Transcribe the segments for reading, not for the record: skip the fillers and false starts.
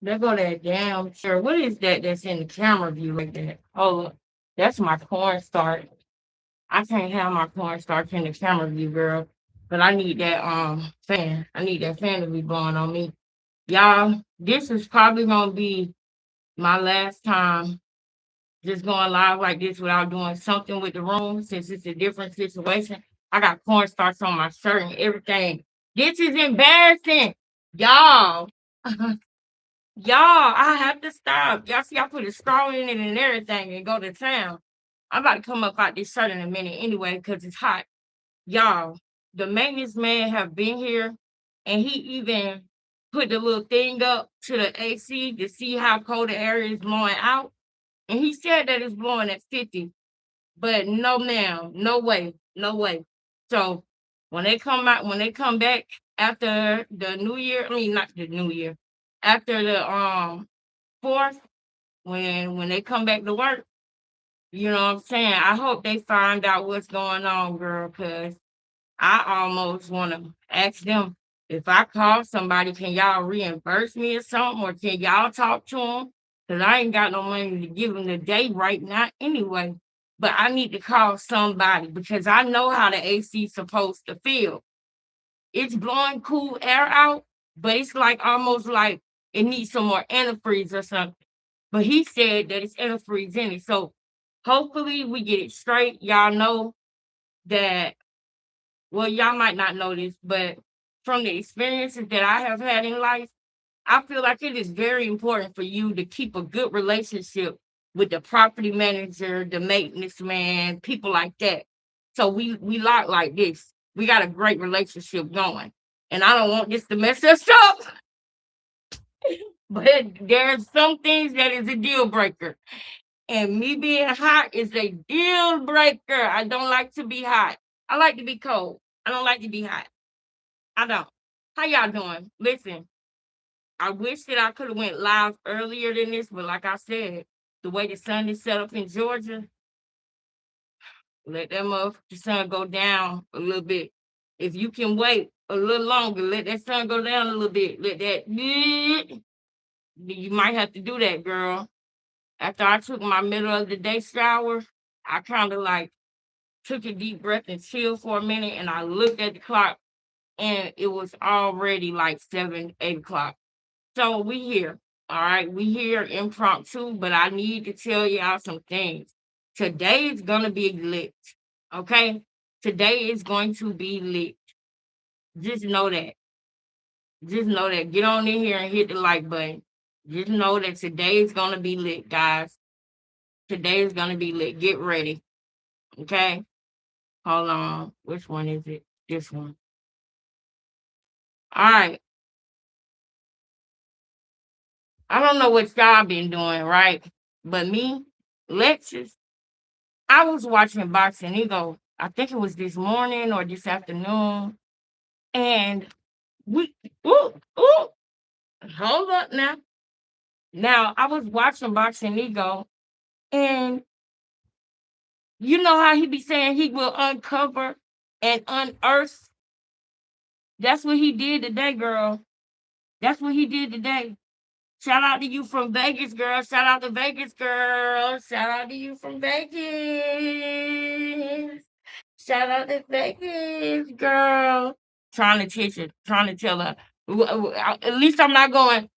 There go that damn sure. What is that that's in the camera view like that? Oh, that's my cornstarch. I can't have my cornstarch in the camera view, girl. But I need that fan. I need that fan to be blowing on me. Y'all, this is probably gonna be my last time just going live like this without doing something with the room since it's a different situation. I got cornstarch on my shirt and everything. This is embarrassing. Y'all. Y'all, I have to stop. Y'all see I put a straw in it and everything and go to town. I'm about to come up out this shirt in a minute anyway because it's hot. Y'all, the maintenance man have been here and he even put the little thing up to the AC to see how cold the air is blowing out. And he said that it's blowing at 50. But no, ma'am, no way, no way. So when they come back after the new year, I mean not the new year, after the fourth, when they come back to work, you know what I'm saying? I hope they find out what's going on, girl, because I almost want to ask them if I call somebody, can y'all reimburse me or something, or can y'all talk to them? Because I ain't got no money to give them today right now anyway. But I need to call somebody because I know how the AC supposed to feel. It's blowing cool air out, but it's like almost like it needs some more antifreeze or something. But he said that it's antifreeze in it. So hopefully we get it straight. Y'all know that, well, y'all might not know this, but from the experiences that I have had in life, I feel like it is very important for you to keep a good relationship with the property manager, the maintenance man, people like that. So we like this. We got a great relationship going. And I don't want this to mess us up. But there's some things that is a deal breaker. And me being hot is a deal breaker. I don't like to be hot. I like to be cold. I don't like to be hot. I don't. How y'all doing? Listen, I wish that I could have went live earlier than this, but like I said, the way the sun is set up in Georgia, let that motherfucking sun go down a little bit. If you can wait a little longer, let that sun go down a little bit. Let that you might have to do that, girl. After I took my middle of the day shower, I kind of like took a deep breath and chilled for a minute, and I looked at the clock, and it was already like 7, 8 o'clock. So we here. All right, we here impromptu, but I need to tell y'all some things. Today is gonna be lit. Okay? Today is going to be lit. Just know that. Just know that. Get on in here and hit the like button. Just know that today is gonna be lit, guys. Today is gonna be lit. Get ready. Okay? Hold on. Which one is it? This one. All right. I don't know what y'all been doing, right? But me, Lexus, I was watching Boxing Ego. I think it was this morning or this afternoon. And we, ooh, ooh, hold up now. Now, I was watching Boxing Ego, and you know how he be saying he will uncover and unearth? That's what he did today, girl. That's what he did today. Shout out to you from Vegas, girl. Shout out to Vegas, girl. Shout out to you from Vegas. Shout out to Vegas, girl. Trying to teach her, trying to tell her. At least I'm not going,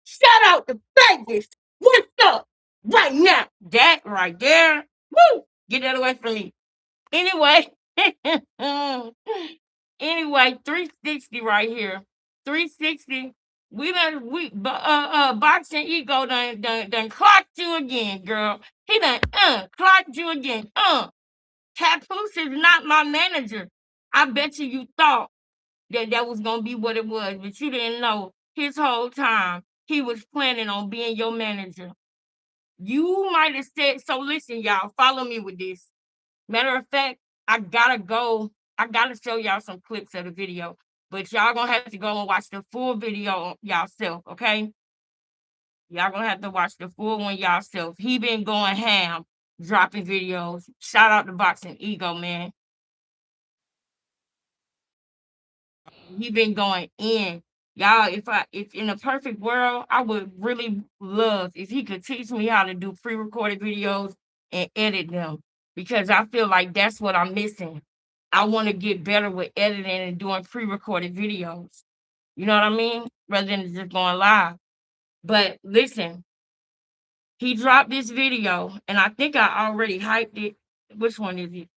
shout out to Vegas. What's up? Right now. That right there. Woo! Get that away from me. Anyway. Anyway, 360 right here. 360. Boxing ego done clocked you again, girl. He done clocked you again. Papoose is not my manager. I bet you thought that that was gonna be what it was, but you didn't know his whole time he was planning on being your manager. You might have said so. Listen, y'all, follow me with this. Matter of fact, I gotta go. I gotta show y'all some clips of the video, but y'all gonna have to go and watch the full video y'allself, okay? Y'all gonna have to watch the full one y'allself. He been going ham, dropping videos. Shout out to Boxing Ego, man. He been going in. Y'all, if in a perfect world, I would really love if he could teach me how to do pre-recorded videos and edit them because I feel like that's what I'm missing. I want to get better with editing and doing pre-recorded videos. You know what I mean? Rather than just going live. But listen, he dropped this video, and I think I already hyped it. Which one is it?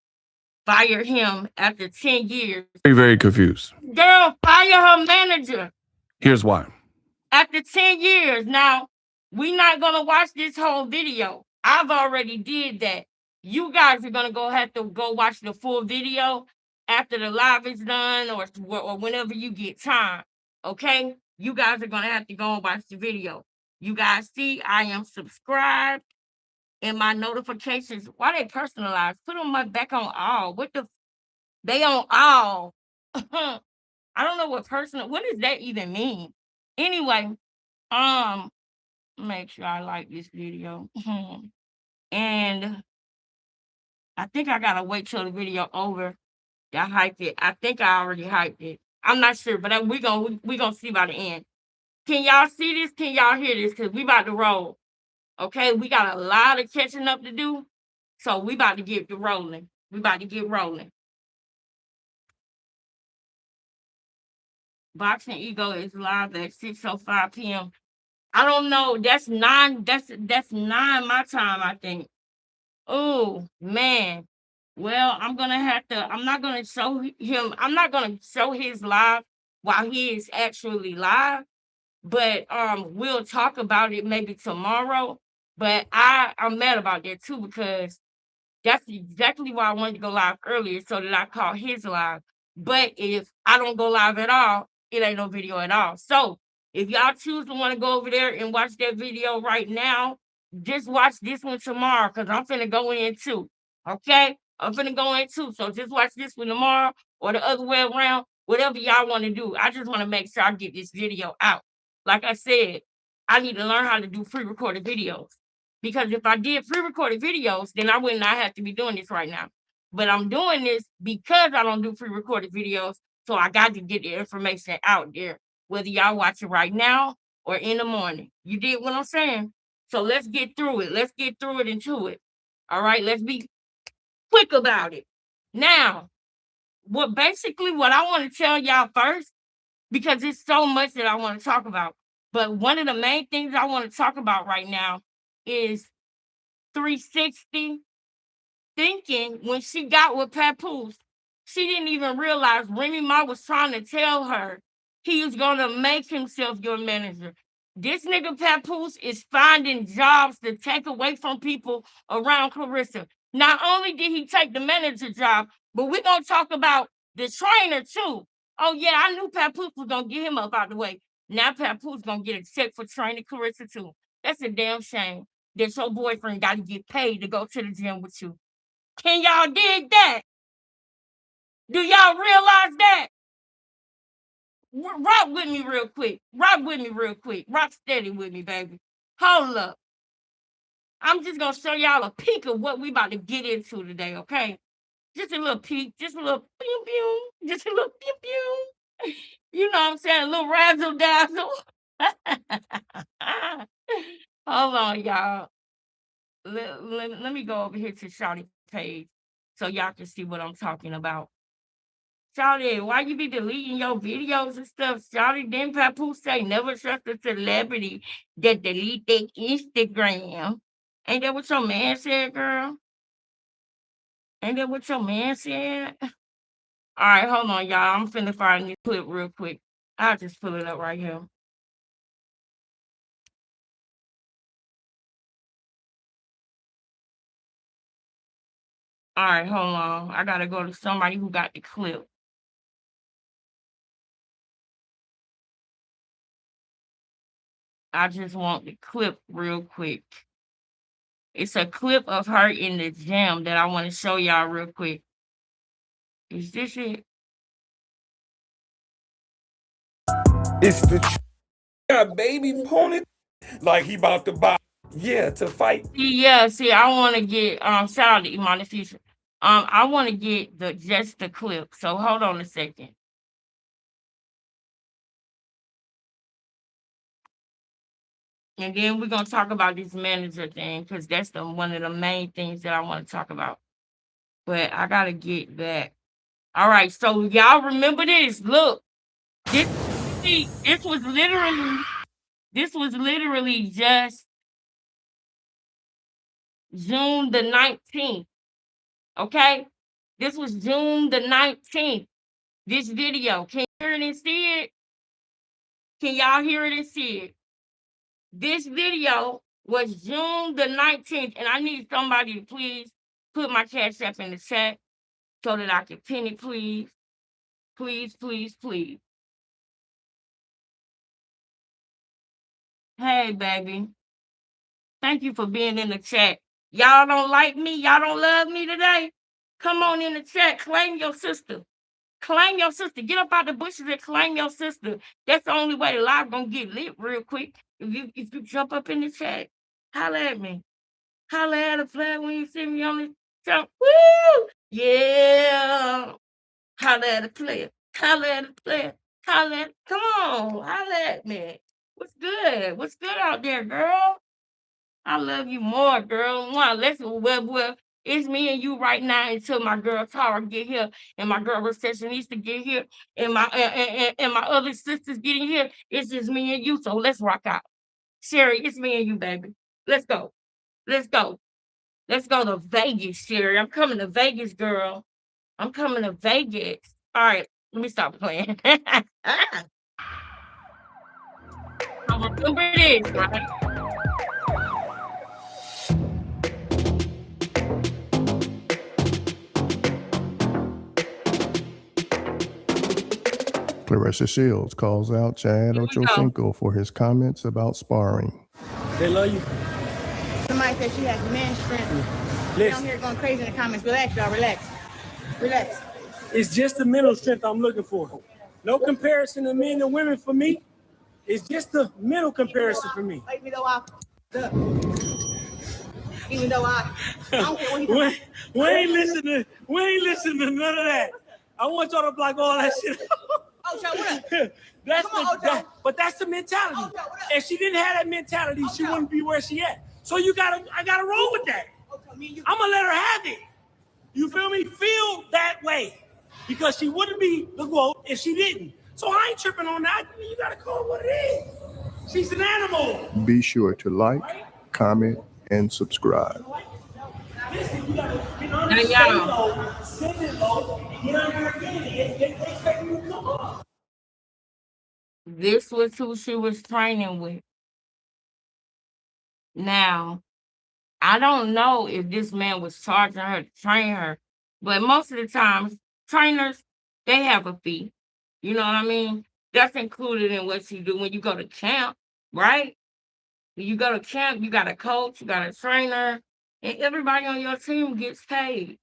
Fire him after 10 years. Very, very confused. Girl, fire her manager Here's why. after 10 years. Now, we not going to watch this whole video. I've already did that. You guys are going to have to go watch the full video after the live is done or whenever you get time. Okay? You guys are going to have to go and watch the video. You guys see, I am subscribed and my notifications. Why they personalized? Put them back on all. What the? They on all. I don't know what does that even mean? Anyway, make sure I like this video. And I think I gotta wait till the video over. I hyped it. I think I already hyped it. I'm not sure, but we gonna see by the end. Can y'all see this? Can y'all hear this? Cause we about to roll. Okay, we got a lot of catching up to do. So we about to get rolling. We about to get rolling. Boxing Ego is live at 6:05 p.m. I don't know. That's 9. That's 9 my time, I think. Oh man. Well, I'm not gonna show him. I'm not gonna show his live while he is actually live. But we'll talk about it maybe tomorrow. But I'm mad about that too because that's exactly why I wanted to go live earlier so that I caught his live. But if I don't go live at all, it ain't no video at all. So if y'all choose to want to go over there and watch that video right now, just watch this one tomorrow because I'm finna go in too. Okay? I'm finna go in too. So just watch this one tomorrow or the other way around, whatever y'all want to do. I just want to make sure I get this video out. Like I said, I need to learn how to do pre-recorded videos. Because if I did pre-recorded videos, then I would not have to be doing this right now. But I'm doing this because I don't do pre-recorded videos. So I got to get the information out there, whether y'all watch it right now or in the morning. You did what I'm saying? So let's get through it. Let's get through it and to it. All right, let's be quick about it. Now, what I want to tell y'all first, because it's so much that I want to talk about. But one of the main things I want to talk about right now is 360 thinking when she got with Papoose. She didn't even realize Remy Ma was trying to tell her he was going to make himself your manager. This nigga Papoose is finding jobs to take away from people around Clarissa. Not only did he take the manager job, but we're going to talk about the trainer too. Oh, yeah, I knew Papoose was going to get him up out the way. Now Papoose going to get a check for training Clarissa too. That's a damn shame that your boyfriend got to get paid to go to the gym with you. Can y'all dig that? Do y'all realize that? Rock with me real quick. Rock with me real quick. Rock steady with me, baby. Hold up. I'm just going to show y'all a peek of what we about to get into today, okay? Just a little peek. Just a little pew pew. Just a little pew pew. You know what I'm saying? A little razzle dazzle. Hold on, y'all. Let me go over here to Shawty page so y'all can see what I'm talking about. Shawty, why you be deleting your videos and stuff? Shawty, didn't Papoose say never trust a celebrity that delete their Instagram? Ain't that what your man said, girl? Ain't that what your man said? All right, hold on, y'all. I'm finna find this clip real quick. I'll just pull it up right here. All right, hold on. I gotta go to somebody who got the clip. I just want the clip real quick. It's a clip of her in the gym that I want to show y'all real quick. Is this it? It's the got baby pony like he about to buy. Yeah, to fight. See, I want to get shout out to Iman the Future. I want to get just the clip. So hold on a second. And then we're gonna talk about this manager thing because that's one of the main things that I want to talk about. But I gotta get back. All right, so y'all remember this? Look, this this was literally just June the 19th. Okay, this was June the 19th. This video, can you hear it and see it? Can y'all hear it and see it? This video was June the 19th, and I need somebody to please put my Cash App in the chat so that I can pin it, please. Please, please, please. Hey, baby. Thank you for being in the chat. Y'all don't like me? Y'all don't love me today? Come on in the chat. Claim your sister. Claim your sister. Get up out the bushes and claim your sister. That's the only way the live gonna get lit real quick. If you jump up in the chat, holla at me. Holla at a flag when you see me on the jump. Woo! Yeah. Holla at a player. Holla at a player. Holla at, come on. Holla at me. What's good? What's good out there, girl? I love you more, girl. Let's well, it's me and you right now until my girl Tara get here and my girl receptionista get here and my other sisters getting here. It's just me and you. So let's rock out. Sherry, it's me and you, baby. Let's go. Let's go. Let's go to Vegas, Sherry. I'm coming to Vegas, girl. I'm coming to Vegas. All right, let me stop playing. So remember this, right? Clarissa Shields calls out Chad Ochocinco for his comments about sparring. They love you. Somebody said she has man strength. They don't hear it going crazy in the comments. Relax, y'all. Relax. Relax. It's just the mental strength I'm looking for. No comparison to men and women for me. It's just the mental comparison for me. Even though I don't care what you we ain't listening to none of that. I want y'all to block all that shit. Ocho, what up? But that's the mentality. If she didn't have that mentality, she wouldn't be where she at. So I gotta roll with that. I'm gonna let her have it. You feel me? Feel that way. Because she wouldn't be the GOAT if she didn't. So I ain't tripping on that. You gotta call it what it is. She's an animal. Be sure to like, comment, and subscribe. Listen, you gotta send it low, get on there again. They expect you to come up. This was who she was training with. Now, I don't know if this man was charging her to train her, but most of the times, trainers, they have a fee. You know what I mean? That's included in what you do when you go to camp, right? When you go to camp, you got a coach, you got a trainer, and everybody on your team gets paid.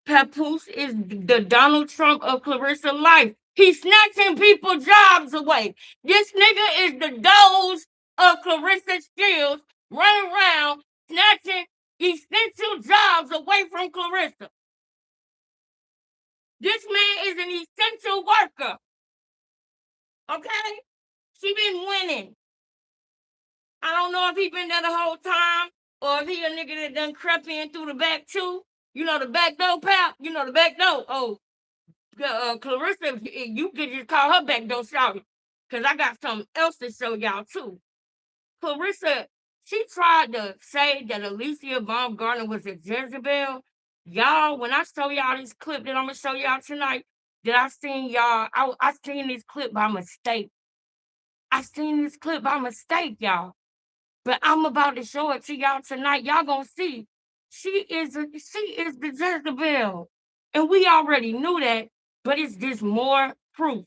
Papoose is the Donald Trump of Clarissa life. He's snatching people's jobs away. This nigga is the Doge of Clarissa Shields running around snatching essential jobs away from Clarissa. This man is an essential worker. Okay? She been winning. I don't know if he been there the whole time or if he a nigga that done crept in through the back too. You know the back door, pal? You know the back door. Oh, Clarissa, you could just call her back door shouty. Because I got something else to show y'all too. Clarissa, she tried to say that Alicia Baumgartner was a Jezebel. Y'all, when I show y'all this clip that I'm going to show y'all tonight, that I seen y'all, I seen this clip by mistake. I seen this clip by mistake, y'all. But I'm about to show it to y'all tonight. Y'all gonna see. She is the Jezebel. And we already knew that, but it's just more proof.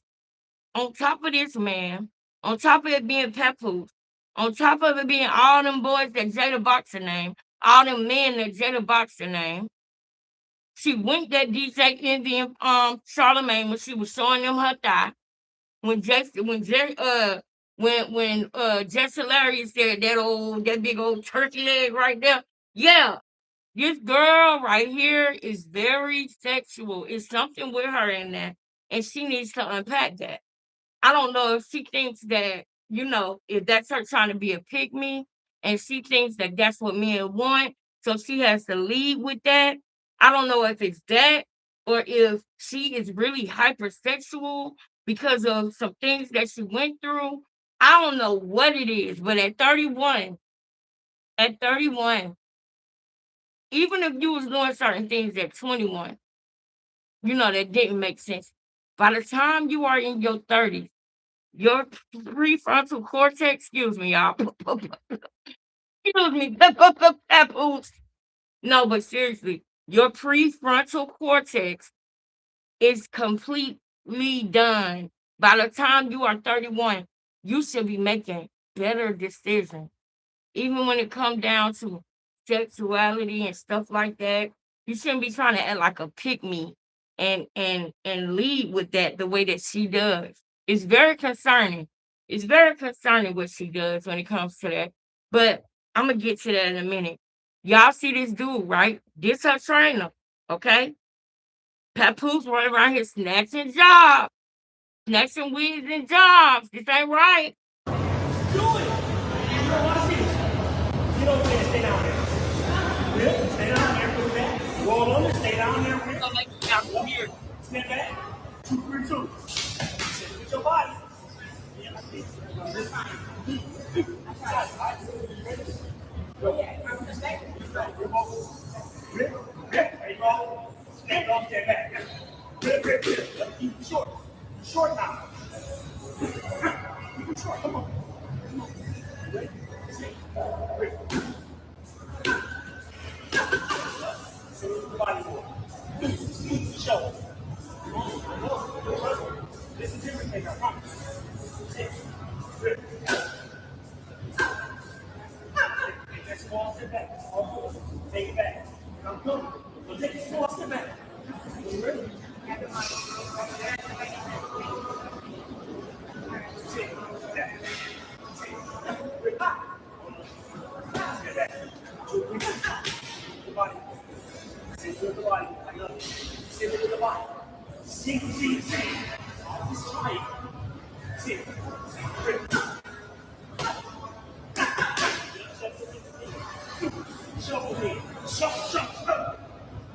On top of this, man, on top of it being Papoose, on top of it being all them boys that Jada Boxer name, all them men that Jada Boxer name, she winked at DJ Envy and Charlamagne when she was showing them her thigh. When Jesse Hilarious said that big old turkey leg right there. Yeah, this girl right here is very sexual. It's something with her in there, and she needs to unpack that. I don't know if she thinks that if that's her trying to be a pick me and she thinks that that's what men want, so she has to lead with that. I don't know if it's that or if she is really hypersexual because of some things that she went through. I don't know what it is, but at 31, even if you was doing certain things at 21, that didn't make sense. By the time you are in your 30s, your prefrontal cortex, excuse me, y'all, excuse me, papoose. No, but seriously, your prefrontal cortex is completely done. By the time you are 31, you should be making better decisions. Even when it comes down to sexuality and stuff like that, you shouldn't be trying to act like a pick me and lead with that the way that she does. It's very concerning. It's very concerning what she does when it comes to that. But I'm gonna get to that in a minute. Y'all see this dude, right? This her trainer, okay? Papoose running around here snatching jobs, snatching wigs and jobs. This ain't right. Do it. Watch this. Get over there and stay down there. Really? Stay down there, put it back. Roll on it, stay down there. Really. Gonna make me out from here. Step back. 2, 3, 2. Sit with your body. Yeah, like this. There you go. Step back. Rip. Keep it short. Short now. Keep it short. Come on. Show. This is everything, I promise. Take that small step back. Take it back. I'm coming. So take a small step back. You ready? Sit with the body. I love it. Sit with the body. Sit. Just try it. Sit. Shuffle me. Shuffle.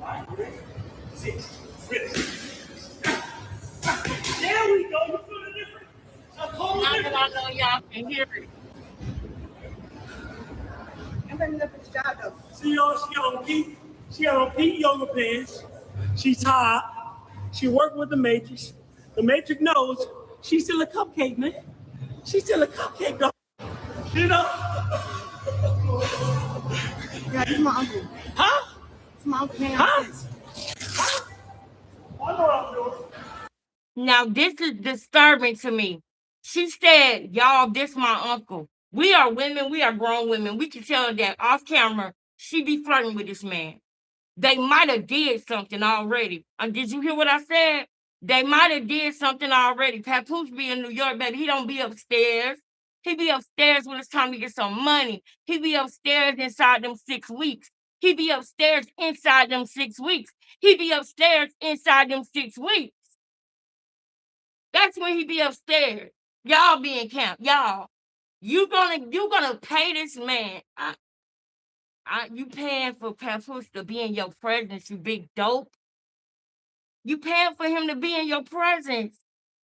All right, ready? Sit. There we go. You feel the difference? Now that I know y'all can hear it. I'm ready for this job though. See, she got on pink yoga pants. She's hot. She worked with the Matrix. The Matrix knows she's still a cupcake, man. She's still a cupcake, though. Yeah, this is my uncle. Huh? This is my uncle. Hang Huh? on. I know what I'm doing. Now, this is disturbing to me. She said, y'all, this my uncle. We are women. We are grown women. We can tell that off camera, she be flirting with this man. They might have did something already. Did you hear what I said? They might have did something already. Papoose be in New York, baby. He don't be upstairs. He be upstairs when it's time to get some money. He be upstairs inside them 6 weeks. He be upstairs inside them 6 weeks. He be upstairs inside them 6 weeks. That's when he be upstairs. Y'all be in camp. Y'all, you gonna pay this man. You paying for Papoose to be in your presence, you big dope. You paying for him to be in your presence.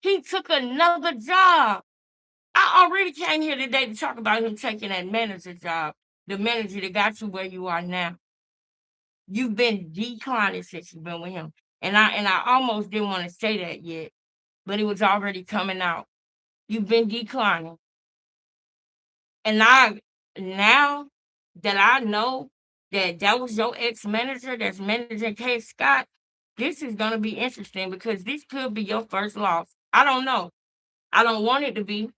He took another job. I already came here today to talk about him taking that manager job, the manager that got you where you are now. You've been declining since you've been with him. And I almost didn't want to say that yet, but it was already coming out. You've been declining. And now that I know that was your ex-manager that's managing K. Scott, this is gonna be interesting because this could be your first loss. I don't know. I don't want it to be.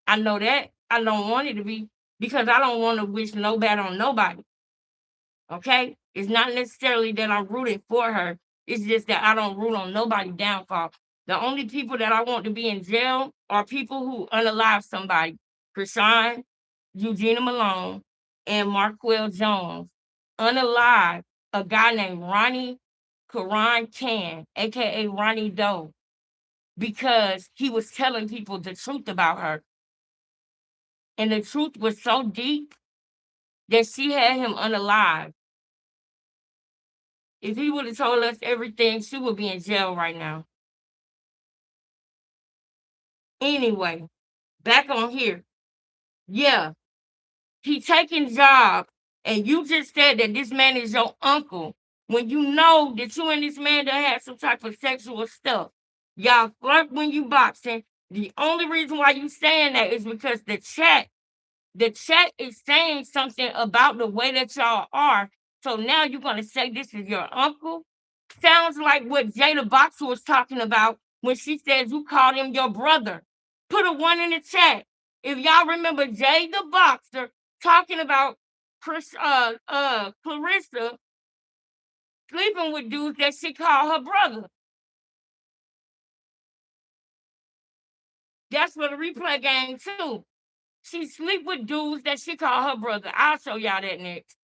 I know that. I don't want it to be because I don't want to wish no bad on nobody. Okay? It's not necessarily that I'm rooting for her. It's just that I don't root on nobody's downfall. The only people that I want to be in jail are people who unalive somebody. Krishan, Eugenia Malone, and Marquel Jones. Unalive a guy named Ronnie Karan Khan, aka Ronnie Doe, because he was telling people the truth about her. And the truth was so deep that she had him unalive. If he would have told us everything, she would be in jail right now. Anyway, back on here. Yeah, he taking job, and you just said that this man is your uncle when you know that you and this man that had some type of sexual stuff. Y'all flirt when you boxing. The only reason why you saying that is because the chat is saying something about the way that y'all are. So now you're gonna say this is your uncle? Sounds like what Jada Boxer was talking about when she said you called him your brother. Put a 1 in the chat. If y'all remember Jada Boxer talking about Clarissa sleeping with dudes that she called her brother. That's for the replay game too. She sleep with dudes that she called her brother. I'll show y'all that next.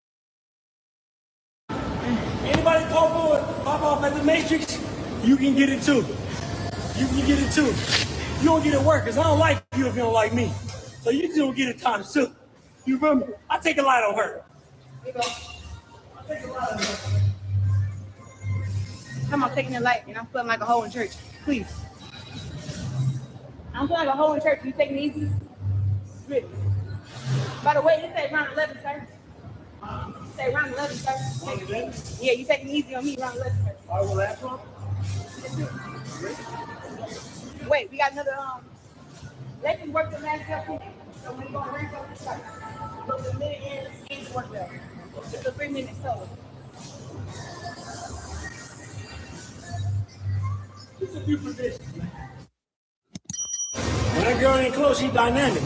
Anybody pop off at the Matrix, you can get it too. You can get it too. You don't get it work, because I don't like you if you don't like me. So you just don't get it times 2. You feel me? I take a light on her. Here you go. I take a light on her. Come on, taking the light, and I'm feeling like a hole in church. Please. I'm feeling like a hole in church. You taking it easy? Good. By the way, you said round 11, sir. You say round 11, sir. Yeah, you taking it easy on me, round 11, sir. All right, well, last one. Wait, we got another, let them work the last couple. So when you go to rank up, it's like, look, the minute ends work well. It's a 3-minute solo. Just a few positions. When that girl ain't close, she dynamic.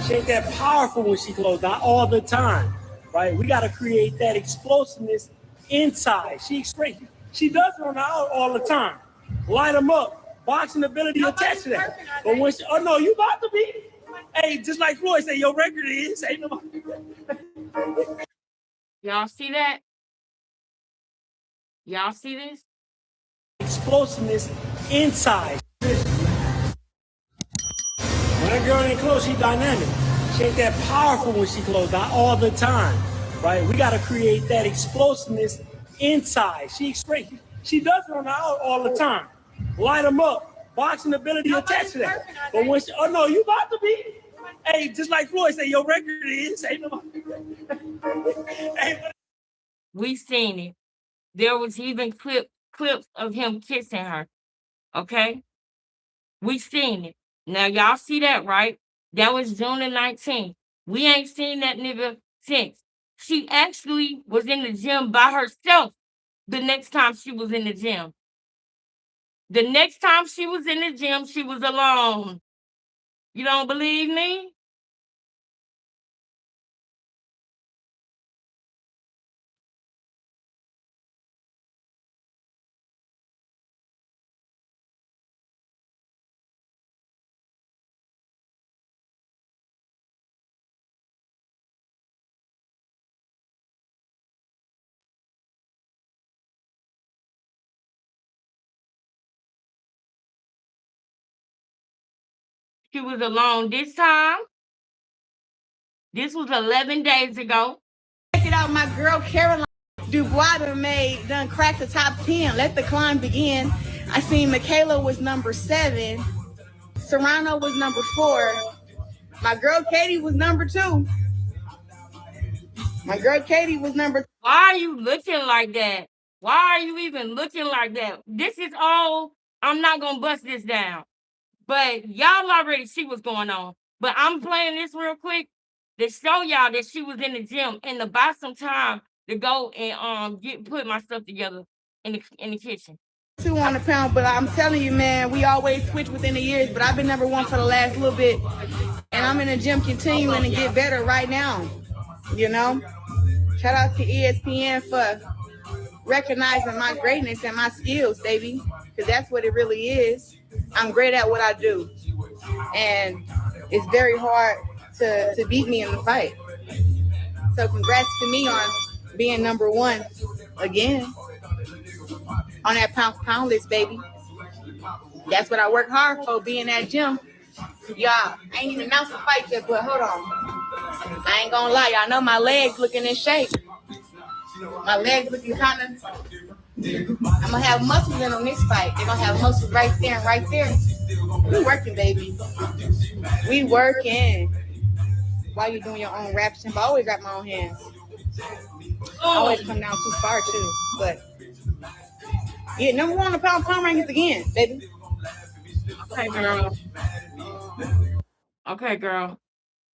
She ain't that powerful when she close, not all the time, right? We got to create that explosiveness inside. She does it on the out all the time. Light them up. Boxing ability attached to that. But when she, oh no, you about to be. Hey, just like Floyd said, your record is. Ain't nobody. Y'all see that? Y'all see this? Explosiveness inside. When that girl ain't close, she dynamic. She ain't that powerful when she close, not all the time, right? We got to create that explosiveness inside. She does it on the out all the time. Light them up. Boxing ability attached to that. But when she, oh no, you about to be. Hey, just like Floyd said, your record is. Ain't nobody. Hey, We seen it. There was even clips of him kissing her. Okay? We seen it. Now y'all see that, right? That was June the 19th. We ain't seen that nigga since. She actually was in the gym by herself the next time she was in the gym. The next time she was in the gym, she was alone. You don't believe me? She was alone this time. This was 11 days ago. Check it out, my girl Caroline Dubois done cracked the top 10. Let the climb begin. I seen Michaela was number 7. Serrano was number 4. My girl Katie was number 2. My girl Katie was number 3. Why are you looking like that? Why are you even looking like that? This is all, I'm not going to bust this down. But y'all already see what's going on. But I'm playing this real quick to show y'all that she was in the gym and to buy some time to go and put my stuff together in the kitchen. 200 pounds, but I'm telling you, man, we always switch within the years, but I've been number 1 for the last little bit. And I'm in the gym continuing to get better right now. You know? Shout out to ESPN for recognizing my greatness and my skills, baby. Because that's what it really is. I'm great at what I do. And it's very hard to beat me in the fight. So congrats to me on being number 1 again. On that pound list, baby. That's what I work hard for, being at gym. Y'all, I ain't even announced the fight yet, but hold on. I ain't gonna lie, y'all know my legs looking in shape. My legs looking kind of. I'm gonna have muscles in on this fight. They're gonna have muscles right there and right there. We working, baby. We working. Why you doing your own raps? I always wrap my own hands. I always come down too far too, but yeah, number one on the pound rankings again, baby. Okay, girl. Okay, girl.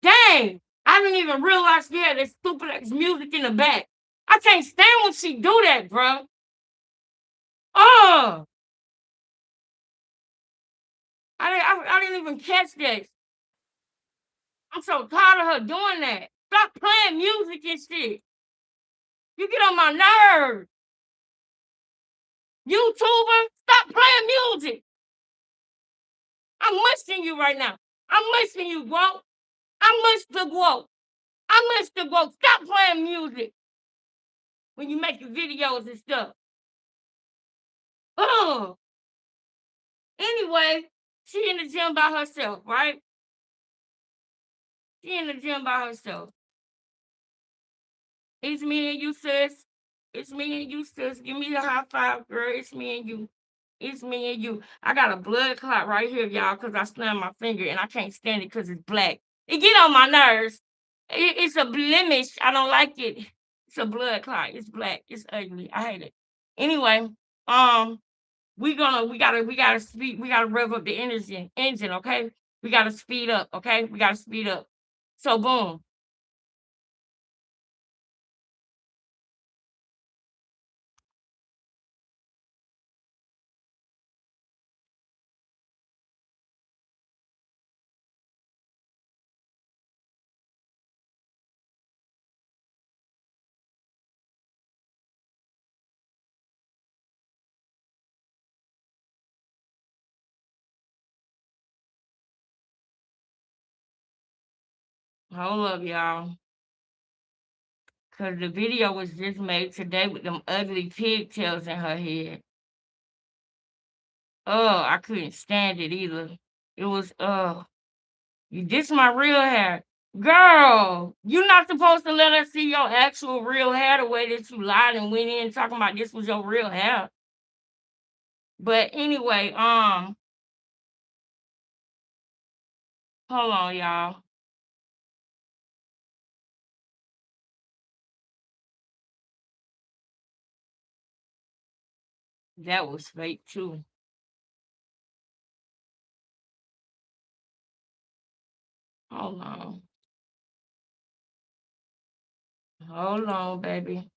Dang! I didn't even realize she had that stupid ass music in the back. I can't stand when she do that, bro. Oh, I didn't even catch that. I'm so tired of her doing that. Stop playing music and shit. You get on my nerves. YouTuber, stop playing music. I'm missing you right now. I'm missing you, bro. I miss the bro. I miss the bro. Stop playing music when you make your videos and stuff. Oh. Anyway, she in the gym by herself, right? She in the gym by herself. It's me and you, sis. It's me and you, sis. Give me the high five, girl. It's me and you. It's me and you. I got a blood clot right here, y'all, because I slammed my finger and I can't stand it because it's black. It get on my nerves. It's a blemish. I don't like it. It's a blood clot. It's black. It's ugly. I hate it. Anyway, we gotta rev up the engine, okay? We gotta speed up, okay? We gotta speed up. So boom. Hold up, y'all. Cause the video was just made today with them ugly pigtails in her head. Oh, I couldn't stand it either. It was you this my real hair. Girl, you're not supposed to let us see your actual real hair the way that you lied and went in talking about this was your real hair. But anyway, hold on, y'all. That was fake too. Hold on. Hold on, baby.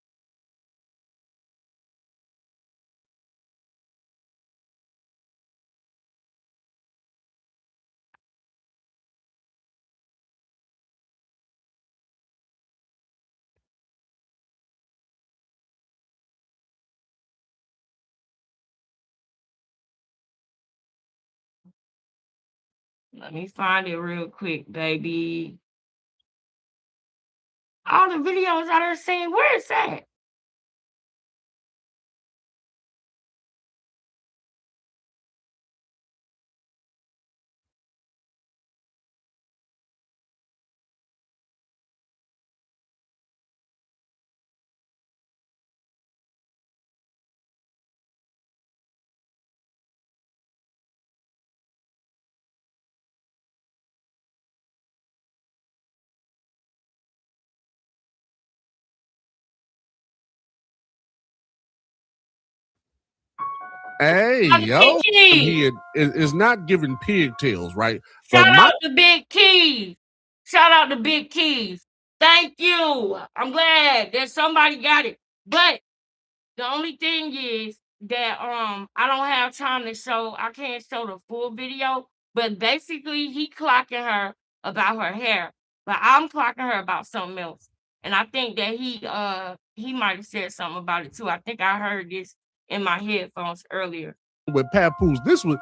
Let me find it real quick, baby. All the videos I done seen, where is that? Hey, Shout out to yo, Big Keys. here is not giving pigtails, right? Shout But my out to Big Keys. Shout out to Big Keys. Thank you. I'm glad that somebody got it. But the only thing is that I don't have time to show. I can't show the full video. But basically, he clocking her about her hair, but I'm clocking her about something else. And I think that he might have said something about it too. I think I heard this in my headphones earlier. with Papoose, this was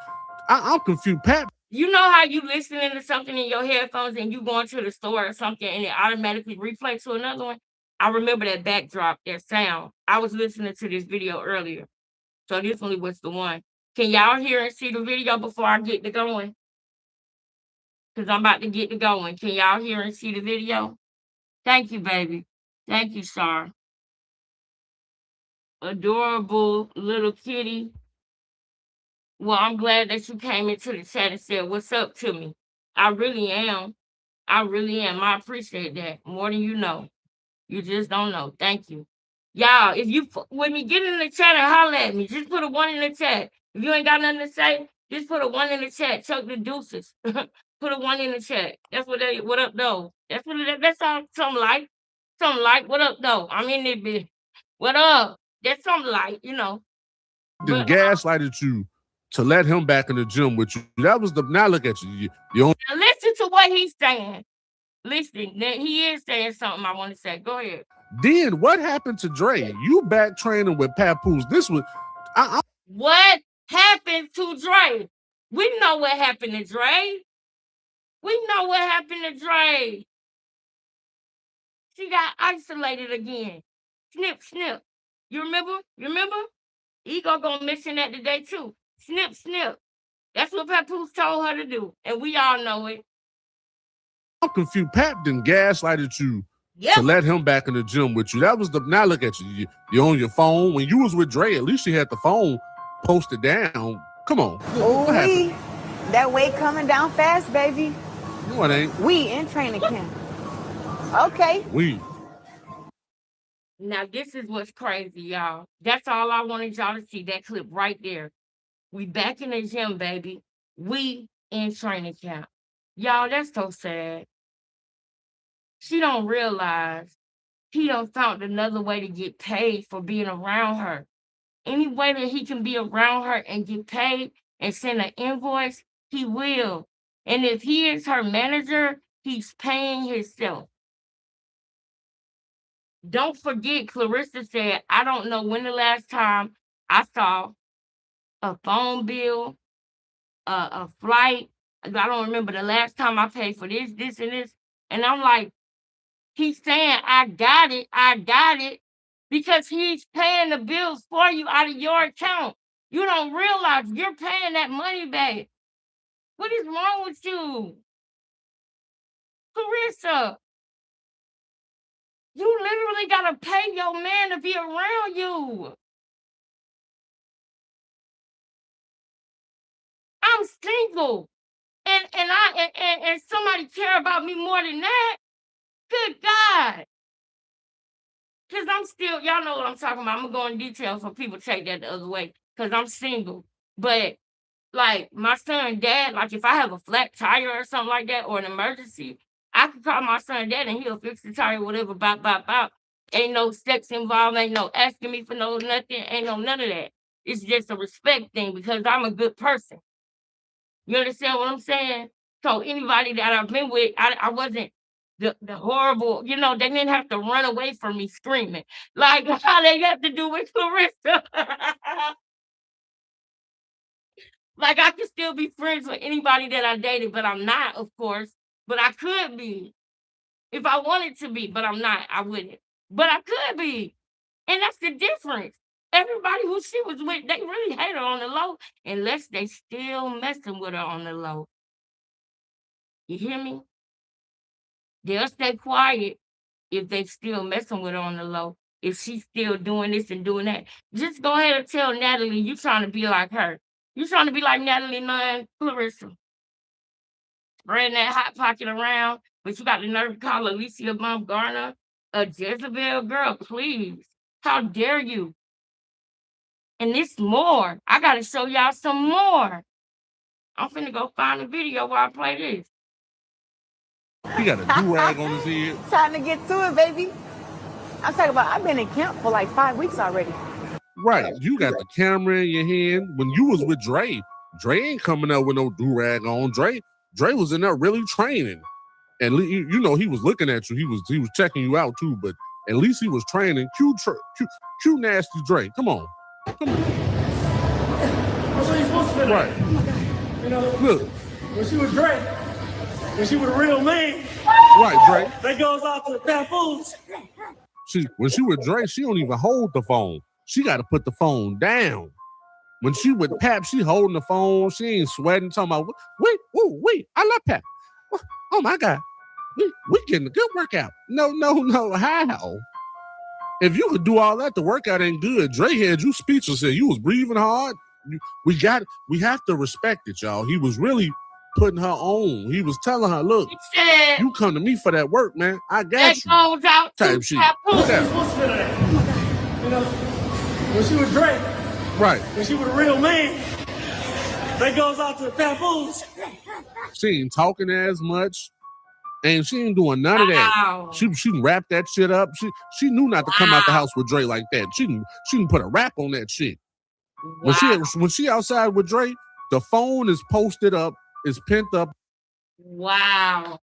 I'm confused. Pat, You know how you listening to something in your headphones and you going to the store or something and it automatically replays to another one? I remember that backdrop, that sound. I was listening to this video earlier. So this one was the one. Can y'all hear and see the video before I get to going? because I'm about to get to going. Can y'all hear and see the video? Thank you, baby. Thank you, Star. Adorable little kitty. Well, I'm glad that you came into the chat and said, "What's up?" to me. I really am. I really am. I appreciate that more than you know. You just don't know. Thank you. Y'all, if you with me, get in the chat and holler at me. Just put a one in the chat. If you ain't got nothing to say, just put a one in the chat. Chuck the deuces. Put a one in the chat. That's what they, what up though? That's what that's all something like. Something like, what up though? I'm in there bitch. What up? That's something like, you know. Then But gaslighted you to let him back in the gym with you. That was the, now look at you. You only listen to what he's saying. Listen, he is saying something I want to say. Go ahead. Then what happened to Dre? You back training with Papoose. This was what happened to Dre? We know what happened to Dre. We know what happened to Dre. She got isolated again. Snip, snip. You remember? You remember? Ego gonna mention that today too. Snip, snip. That's what Papoose told her to do, and we all know it. I'm confused. Pap then gaslighted you to let him back in the gym with you. That was the, now look at you. You're on your phone. When you was with Dre, at least you had the phone posted down. Come on. What happened? That weight coming down fast, baby. No, it ain't. We in training camp. Okay. We. Now this is what's crazy, y'all. That's all I wanted y'all to see. That clip right there. We back in the gym, baby. We in training camp. Y'all, that's so sad. She don't realize he done found another way to get paid for being around her. Any way that he can be around her and get paid and send an invoice, he will. And if he is her manager, he's paying himself. Don't forget, Clarissa said, I don't know when the last time I saw a phone bill, a flight. I don't remember the last time I paid for this, this, and this. And I'm like, he's saying, I got it, because he's paying the bills for you out of your account. You don't realize you're paying that money back. What is wrong with you? Clarissa, you literally got to pay your man to be around you. I'm single. And somebody care about me more than that. Good God. Because I'm still, y'all know what I'm talking about. I'm going to go in detail so people take that the other way. Because I'm single. But, like, my son dad, like, if I have a flat tire or something like that, or an emergency, I can call my son dad and he'll fix the tire, whatever, bop. Ain't no sex involved. Ain't no asking me for no nothing. Ain't no none of that. It's just a respect thing because I'm a good person. You understand what I'm saying? So anybody that I've been with, I wasn't the horrible, you know, they didn't have to run away from me screaming. Like how they have to do with Clarissa. Like I could still be friends with anybody that I dated, but I'm not, of course. But I could be if I wanted to be, but I'm not. I wouldn't. But I could be. And that's the difference. Everybody who she was with, they really hate her on the low, unless they still messing with her on the low. You hear me? They'll stay quiet if they still messing with her on the low. If she's still doing this and doing that, just go ahead and tell Natalie you trying to be like her. You trying to be like Natalie Nunn, Clarissa. Spreading that hot pocket around, but you got the nerve to call Alicia Baumgartner a Jezebel girl, please. How dare you? And this more. I got to show y'all some more. I'm finna go find a video while I play this. He got a do-rag on his head. Trying to get to it, baby. I'm talking about, I've been in camp for like 5 weeks already. Right. You got the camera in your hand. When you was with Dre ain't coming up with no do-rag on. Dre was in there really training. And you know, he was looking at you. He was checking you out too, but at least he was training. Q nasty Dre. Come on. That's what you're supposed to do. Right. Oh my God. You know, look. When she was Dre, when she was a real man. Right, Dre. That goes out to the Papoose. When she with Dre, she don't even hold the phone. She got to put the phone down. When she with Pap, she holding the phone. She ain't sweating, talking about, wait, I love Pap. Oh my God, we getting a good workout. No, how? If you could do all that, the workout ain't good. Dre had you speechless here. You was breathing hard. We have to respect it, y'all. He was really putting her on. He was telling her, look, you come to me for that work, man. I got you. Goes out type to shit. Papoose. Yeah. You know, when she was Drake, Right. when she was a real man, that goes out to the Papoose. She ain't talking as much. And she ain't doing none of that. She can wrap that shit up. She knew not to come out the house with Dre like that. She can put a rap on that shit. Wow. When she outside with Dre, the phone is posted up, is pent up. Wow.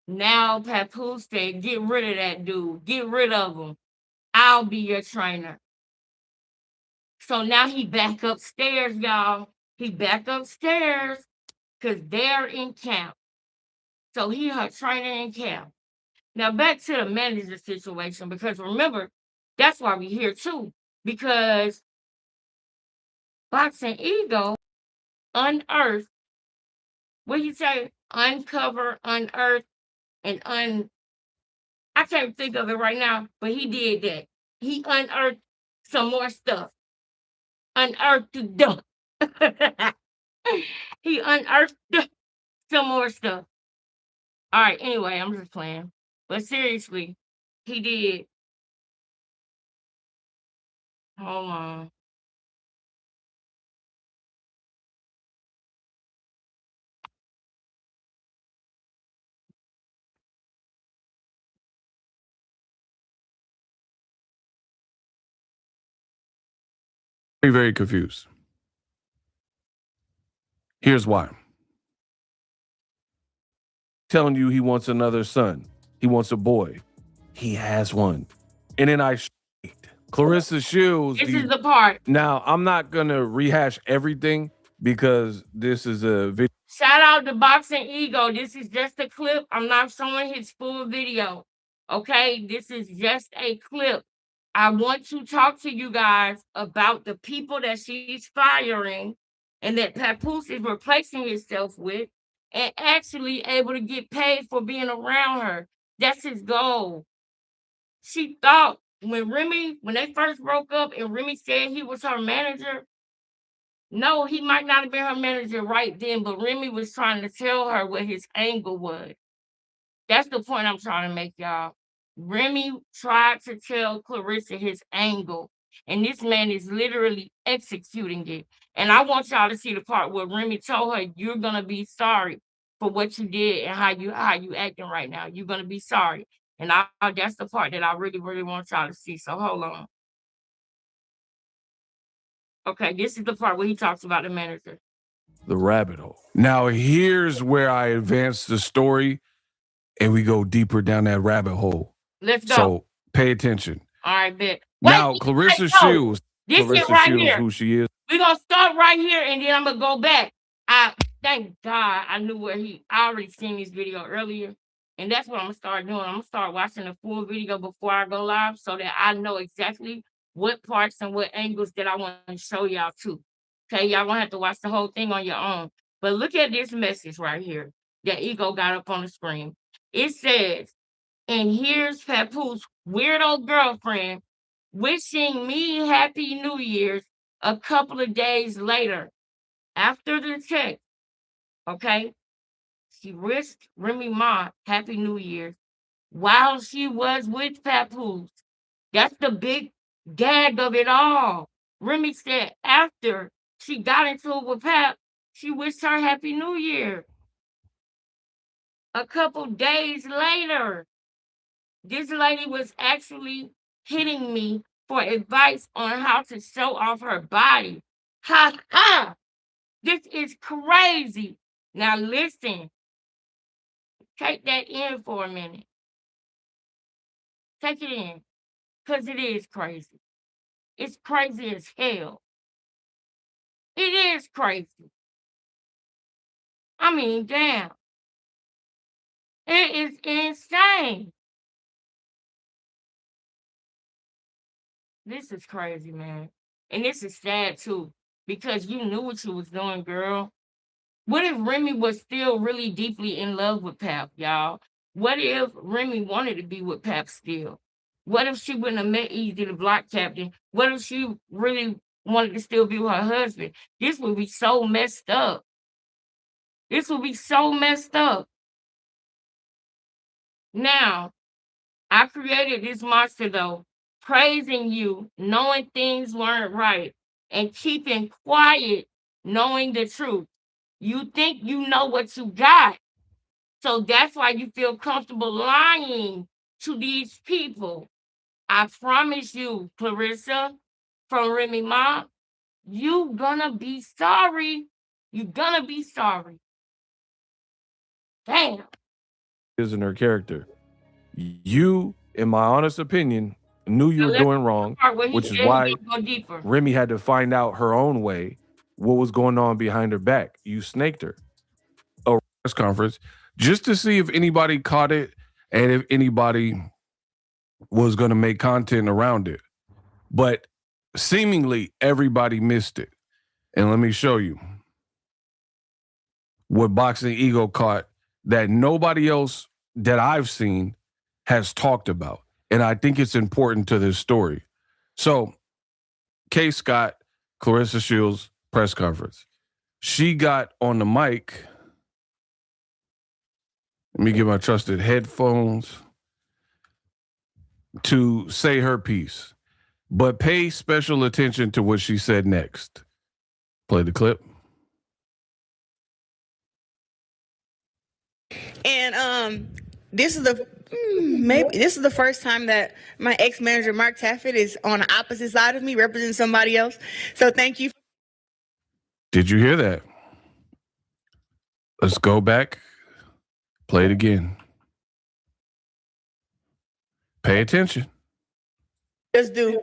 Now Papoose said, get rid of that dude. Get rid of him. I'll be your trainer. So now he back upstairs, y'all. He back upstairs because they're in camp. So he her trainer in camp. Now back to the manager situation, because remember, that's why we're here too. Because Boxing Ego unearthed, what do you say? Uncover, unearth, and I can't think of it right now, but he did that. He unearthed some more stuff. Unearthed the dump. He unearthed some more stuff. All right, anyway, I'm just playing. But seriously, he did. Hold on. Very, very confused. Here's why. Telling you he wants another son. He wants a boy. He has one. And then Clarissa Shields. This is the part. Now, I'm not going to rehash everything because this is a video. Shout out to Boxing Ego. This is just a clip. I'm not showing his full video. Okay? This is just a clip. I want to talk to you guys about the people that she's firing and that Papoose is replacing himself with and actually able to get paid for being around her. That's his goal. She thought when they first broke up and Remy said he was her manager, no, he might not have been her manager right then, but Remy was trying to tell her what his angle was. That's the point I'm trying to make, y'all. Remy tried to tell Clarissa his angle, and this man is literally executing it. And I want y'all to see the part where Remy told her, "You're gonna be sorry for what you did and how you acting right now. You're gonna be sorry." And that's the part that I really, really want y'all to see. So hold on. Okay, this is the part where he talks about the manager. The rabbit hole. Now, here's where I advance the story and we go deeper down that rabbit hole. Let's go. So pay attention. All right, bet. Now, Clarissa Shields. This Clarissa shit right Shields, here. who she is. We're gonna start right here and then I'm gonna go back. Thank God I knew I already seen this video earlier. And that's what I'm gonna start doing. I'm gonna start watching the full video before I go live so that I know exactly what parts and what angles that I want to show y'all too. Okay, y'all gonna have to watch the whole thing on your own. But look at this message right here that Ego got up on the screen. It says, and here's Papoose weirdo girlfriend wishing me Happy New Year's a couple of days later after the text. Okay, she wished Remy Ma Happy New Year's while she was with Papoose. That's the big gag of it all. Remy said after she got into it with Pap, she wished her Happy New Year. A couple days later, this lady was actually hitting me for advice on how to show off her body. Ha ha! This is crazy. Now listen. Take that in for a minute. Take it in. Because it is crazy. It's crazy as hell. It is crazy. I mean, damn. It is insane. This is crazy, man. And this is sad too. Because you knew what you was doing, girl. What if Remy was still really deeply in love with Pap, y'all? What if Remy wanted to be with Pap still? What if she wouldn't have met Easy the Block Captain? What if she really wanted to still be with her husband? This would be so messed up. This would be so messed up. Now, I created this monster though, praising you, knowing things weren't right, and keeping quiet, knowing the truth. You think you know what you got. So that's why you feel comfortable lying to these people. I promise you, Clarissa, from Remy Ma, you gonna be sorry. You gonna be sorry. Damn. Is in her character. You, in my honest opinion, knew you Now were let's doing wrong, start where he which is said he why gonna go deeper. Remy had to find out her own way what was going on behind her back. You snaked her. A press conference just to see if anybody caught it and if anybody was going to make content around it. But seemingly everybody missed it. And let me show you what Boxing Ego caught that nobody else that I've seen has talked about. And I think it's important to this story. So, Kay Scott, Clarissa Shields press conference. She got on the mic. Let me get my trusted headphones to say her piece. But pay special attention to what she said next. Play the clip. And this is the first time that my ex-manager Mark Taffet is on the opposite side of me, representing somebody else. So thank you. Did you hear that? Let's go back. Play it again. Pay attention. Just do.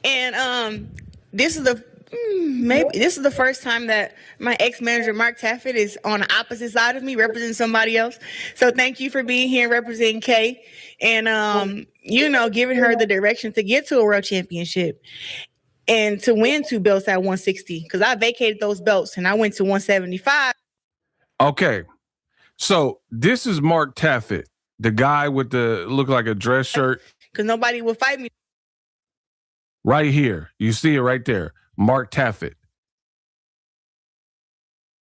And this is the first time that my ex-manager Mark Taffet is on the opposite side of me, representing somebody else. So thank you for being here representing Kay and giving her the direction to get to a world championship and to win 2 belts at 160. Because I vacated those belts and I went to 175. Okay. So this is Mark Taffet, the guy with the look like a dress shirt. Because nobody will fight me. Right here. You see it right there. Mark Taffet.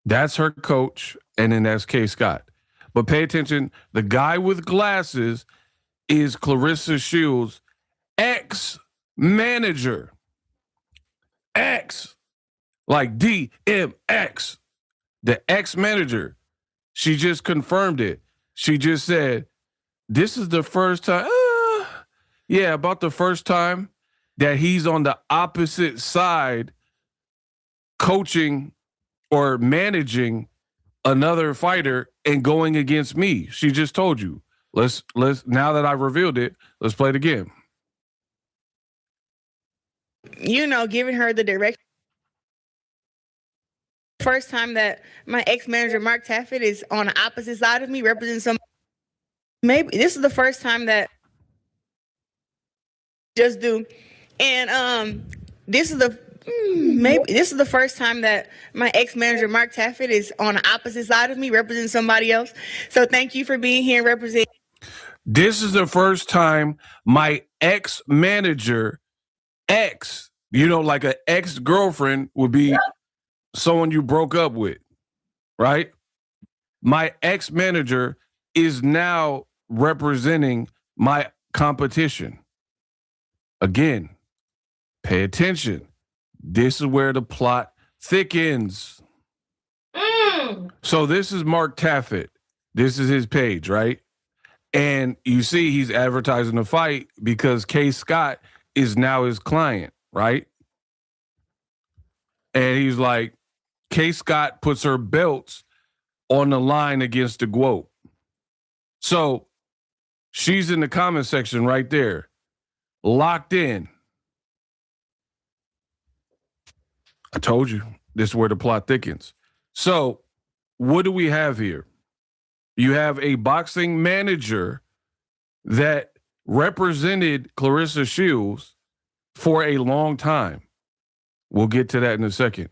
That's her coach, and then that's Kay Scott. But pay attention, the guy with glasses is Clarissa Shields' ex-manager. Ex. Like DMX. The ex-manager. She just confirmed it. She just said, this is the first time. About the first time that he's on the opposite side coaching or managing another fighter and going against me. She just told you. Let's now that I revealed it, let's play it again. Giving her the direction. First time that my ex-manager Mark Taffet is on the opposite side of me, representing some. Maybe this is the first time that. Just do. And this is the first time that my ex-manager Mark Taffet is on the opposite side of me, representing somebody else. So thank you for being here and representing. This is the first time my ex-manager, like an ex-girlfriend would be someone you broke up with, right? My ex-manager is now representing my competition. Again, pay attention. This is where the plot thickens. So this is Mark Taffet. This is his page, right? And you see he's advertising the fight because Kay Scott is now his client, right? And he's like, Kay Scott puts her belts on the line against the GWOAT. So she's in the comment section right there. Locked in. I told you, this is where the plot thickens. So what do we have here? You have a boxing manager that represented Clarissa Shields for a long time. We'll get to that in a second.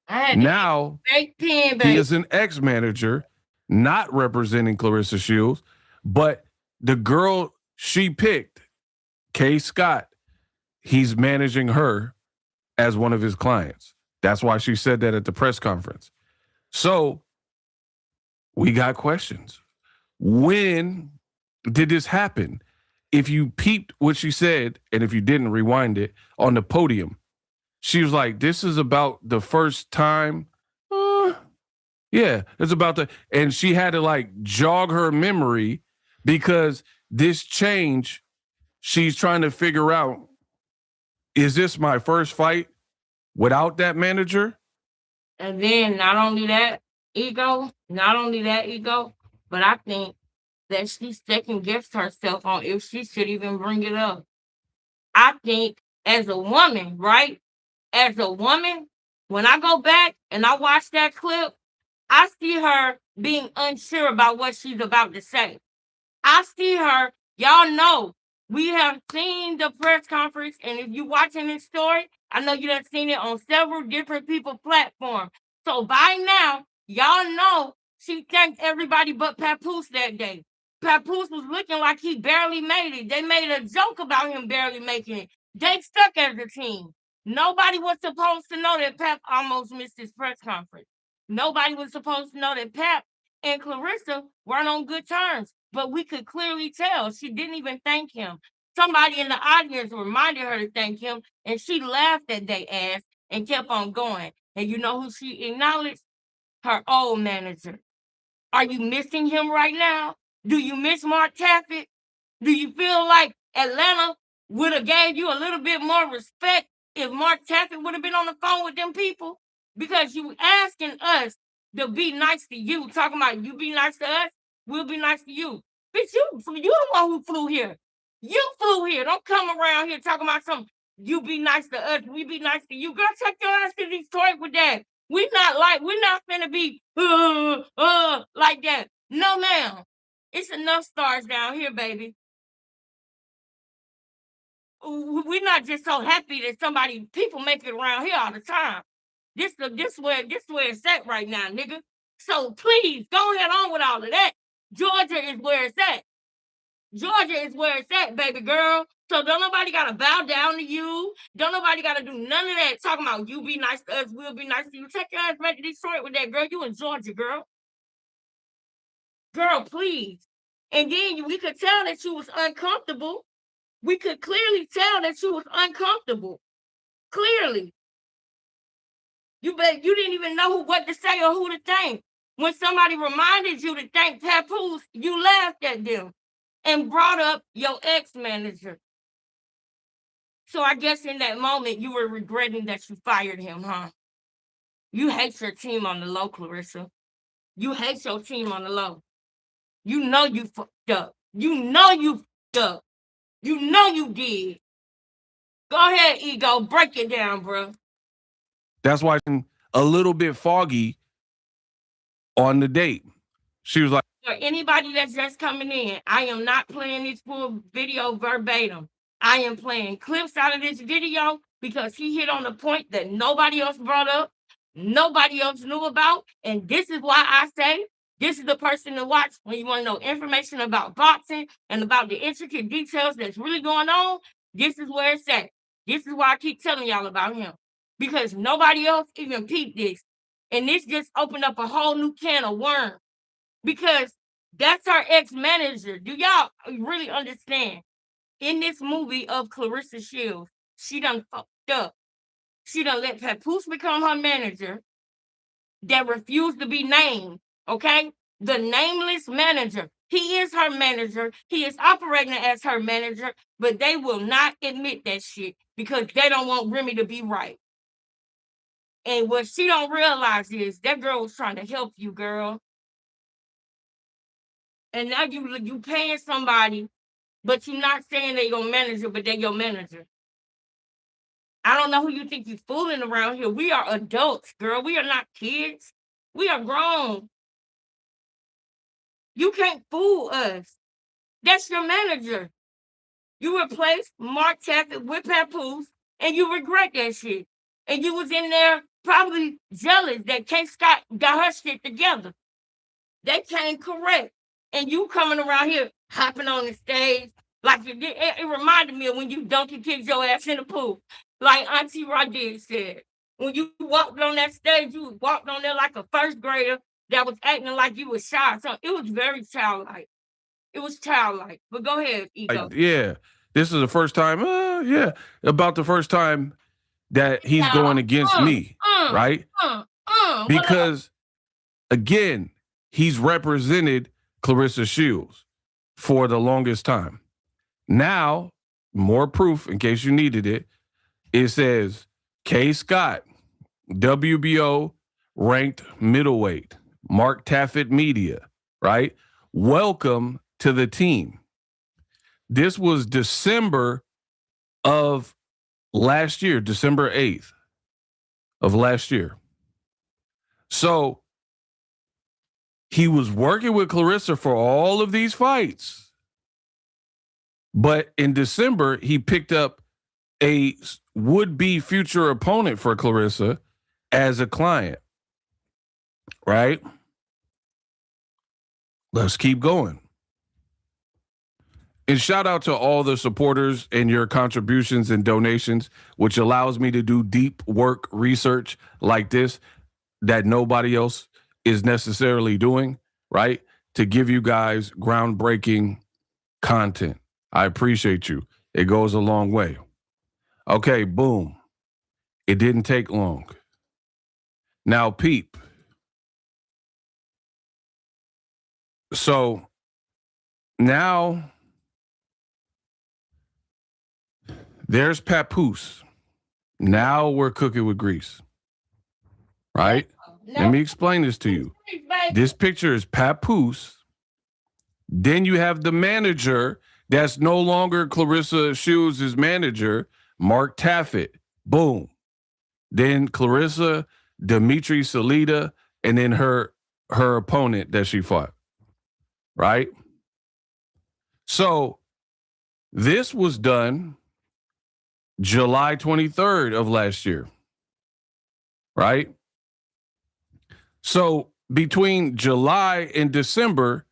I had Now fake pen, he baby. is an ex-manager, not representing Clarissa Shields, but the girl she picked, Kay Scott, he's managing her as one of his clients. That's why she said that at the press conference. So we got questions. When did this happen? If you peeped what she said, and if you didn't, rewind it, on the podium, she was like, this is about the first time. Yeah, it's about the, and she had to like jog her memory because this change, she's trying to figure out, is this my first fight without that manager? And then not only that ego, but I think that she second guessed herself on if she should even bring it up. I think as a woman, right? As a woman, when I go back and I watch that clip, I see her being unsure about what she's about to say. I see her, y'all know, we have seen the press conference, and if you're watching this story, I know you have seen it on several different people's platforms. So by now, y'all know she thanked everybody but Papoose that day. Papoose was looking like he barely made it. They made a joke about him barely making it. They stuck as a team. Nobody was supposed to know that Pap almost missed his press conference. Nobody was supposed to know that Pap and Clarissa weren't on good terms, but we could clearly tell she didn't even thank him. Somebody in the audience reminded her to thank him, and she laughed at their ass and kept on going. And you know who she acknowledged? Her old manager. Are you missing him right now? Do you miss Mark Taffet? Do you feel like Atlanta would have gave you a little bit more respect if Mark Taffet would have been on the phone with them people? Because you asking us to be nice to you, talking about you be nice to us, we'll be nice to you. Bitch, you the one who flew here. You flew here. Don't come around here talking about something. You be nice to us, we be nice to you. Girl, take your ass to Detroit with that. We're not finna be like that. No, ma'am. It's enough stars down here, baby. We're not just so happy that people make it around here all the time. This where it's at right now, nigga. So please go ahead on with all of that. Georgia is where it's at. Georgia is where it's at, baby girl. So don't nobody gotta bow down to you. Don't nobody gotta do none of that. Talking about you be nice to us, we'll be nice to you. Take your ass back to Detroit with that, girl. You in Georgia, girl. Girl, please. And then we could tell that you was uncomfortable. We could clearly tell that you was uncomfortable. Clearly. You didn't even know what to say or who to thank. When somebody reminded you to thank Papoose, you laughed at them and brought up your ex-manager. So I guess in that moment you were regretting that you fired him, huh? You hate your team on the low, Clarissa. You hate your team on the low. You know you fucked up. You know you fucked up. You know you did. Go ahead, Ego. Break it down, bro. That's why I'm a little bit foggy on the date. She was like, For anybody that's just coming in, I am not playing this full video verbatim. I am playing clips out of this video because he hit on a point that nobody else brought up, nobody else knew about. And this is why I say this is the person to watch when you want to know information about boxing and about the intricate details that's really going on. This is where it's at. This is why I keep telling y'all about him, because nobody else even peeped this. And this just opened up a whole new can of worms, because that's her ex-manager. Do y'all really understand? In this movie of Clarissa Shields, she done fucked up. She done let Papoose become her manager that refused to be named, okay? The nameless manager. He is her manager. He is operating as her manager, but they will not admit that shit because they don't want Remy to be right. And what she don't realize is that girl was trying to help you, girl. And now you paying somebody, but you're not saying they're your manager, but they're your manager. I don't know who you think you're fooling around here. We are adults, girl. We are not kids. We are grown. You can't fool us. That's your manager. You replaced Mark Taffet with Papoose, and you regret that shit. And you was in there probably jealous that K Scott got her shit together. They came correct. And you coming around here hopping on the stage like you did. It reminded me of when you donkey kicked your ass in the pool. Like Auntie Rodriguez said. When you walked on that stage, you walked on there like a first grader that was acting like you was shy. So it was very childlike. It was childlike. But go ahead, Ego. Yeah. This is the first time, about the first time that he's going against me, right? Because, again, he's represented Clarissa Shields for the longest time. Now, more proof in case you needed it. It says K. Scott, WBO ranked middleweight, Mark Taffet Media, right? Welcome to the team. This was December of last year, December 8th of last year. So he was working with Clarissa for all of these fights. But in December, he picked up a would-be future opponent for Clarissa as a client, right? Let's keep going. And shout out to all the supporters and your contributions and donations, which allows me to do deep work research like this that nobody else is necessarily doing, right? To give you guys groundbreaking content. I appreciate you. It goes a long way. Okay, boom. It didn't take long. Now, peep. So now there's Papoose. Now we're cooking with grease. Right? Let me explain this to you. This picture is Papoose. Then you have the manager that's no longer Clarissa Shields' manager, Mark Taffet. Boom. Then Clarissa, Dimitri Salida, and then her opponent that she fought. Right? So this was done July 23rd of last year. Right? So between July and December,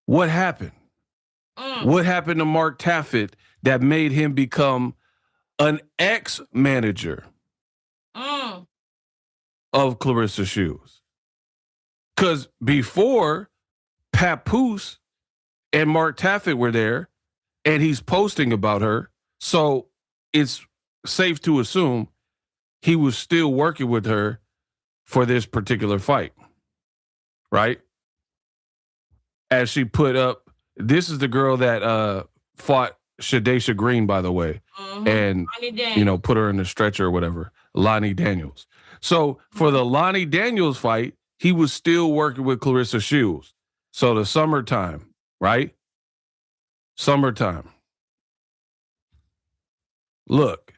what happened? What happened to Mark Taffet that made him become an ex-manager of Clarissa Shields? Because before, Papoose and Mark Taffet were there, and he's posting about her, so it's safe to assume he was still working with her for this particular fight, right? As she put up, this is the girl that fought Shadesha Green, by the way, and put her in the stretcher or whatever, Lonnie Daniels. So for the Lonnie Daniels fight, he was still working with Clarissa Shields. So the summertime, right? Summertime. Look,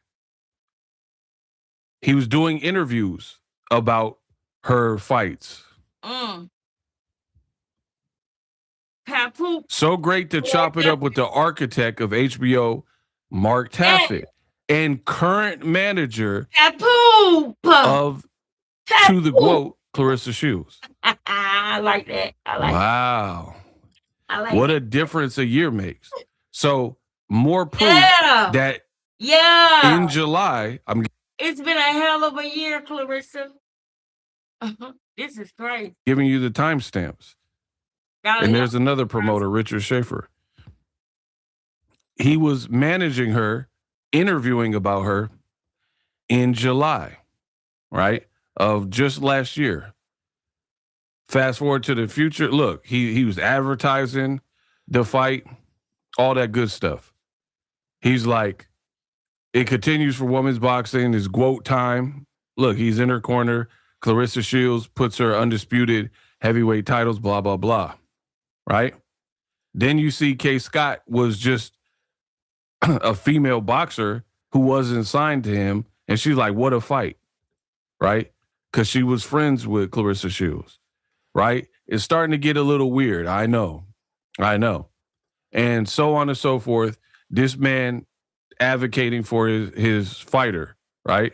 he was doing interviews about her fights. Papoose. So great to chop it up with the architect of HBO, Mark Taffet, and current manager of To the Quote, Clarissa Shields. I like that. Wow. What a difference a year makes. So more proof that in July, it's been a hell of a year, Clarissa. This is crazy. Giving you the timestamps. And there's another promoter, Richard Schaefer. He was managing her, interviewing about her in July, right, of just last year. Fast forward to the future. Look, he was advertising the fight, all that good stuff. He's like, it continues for women's boxing. It's GWOAT time. Look, he's in her corner. Clarissa Shields puts her undisputed heavyweight titles, blah, blah, blah. Right? Then you see K. Scott was just a female boxer who wasn't signed to him. And she's like, what a fight. Right? Because she was friends with Clarissa Shields. Right? It's starting to get a little weird. I know. And so on and so forth. This man advocating for his fighter. Right?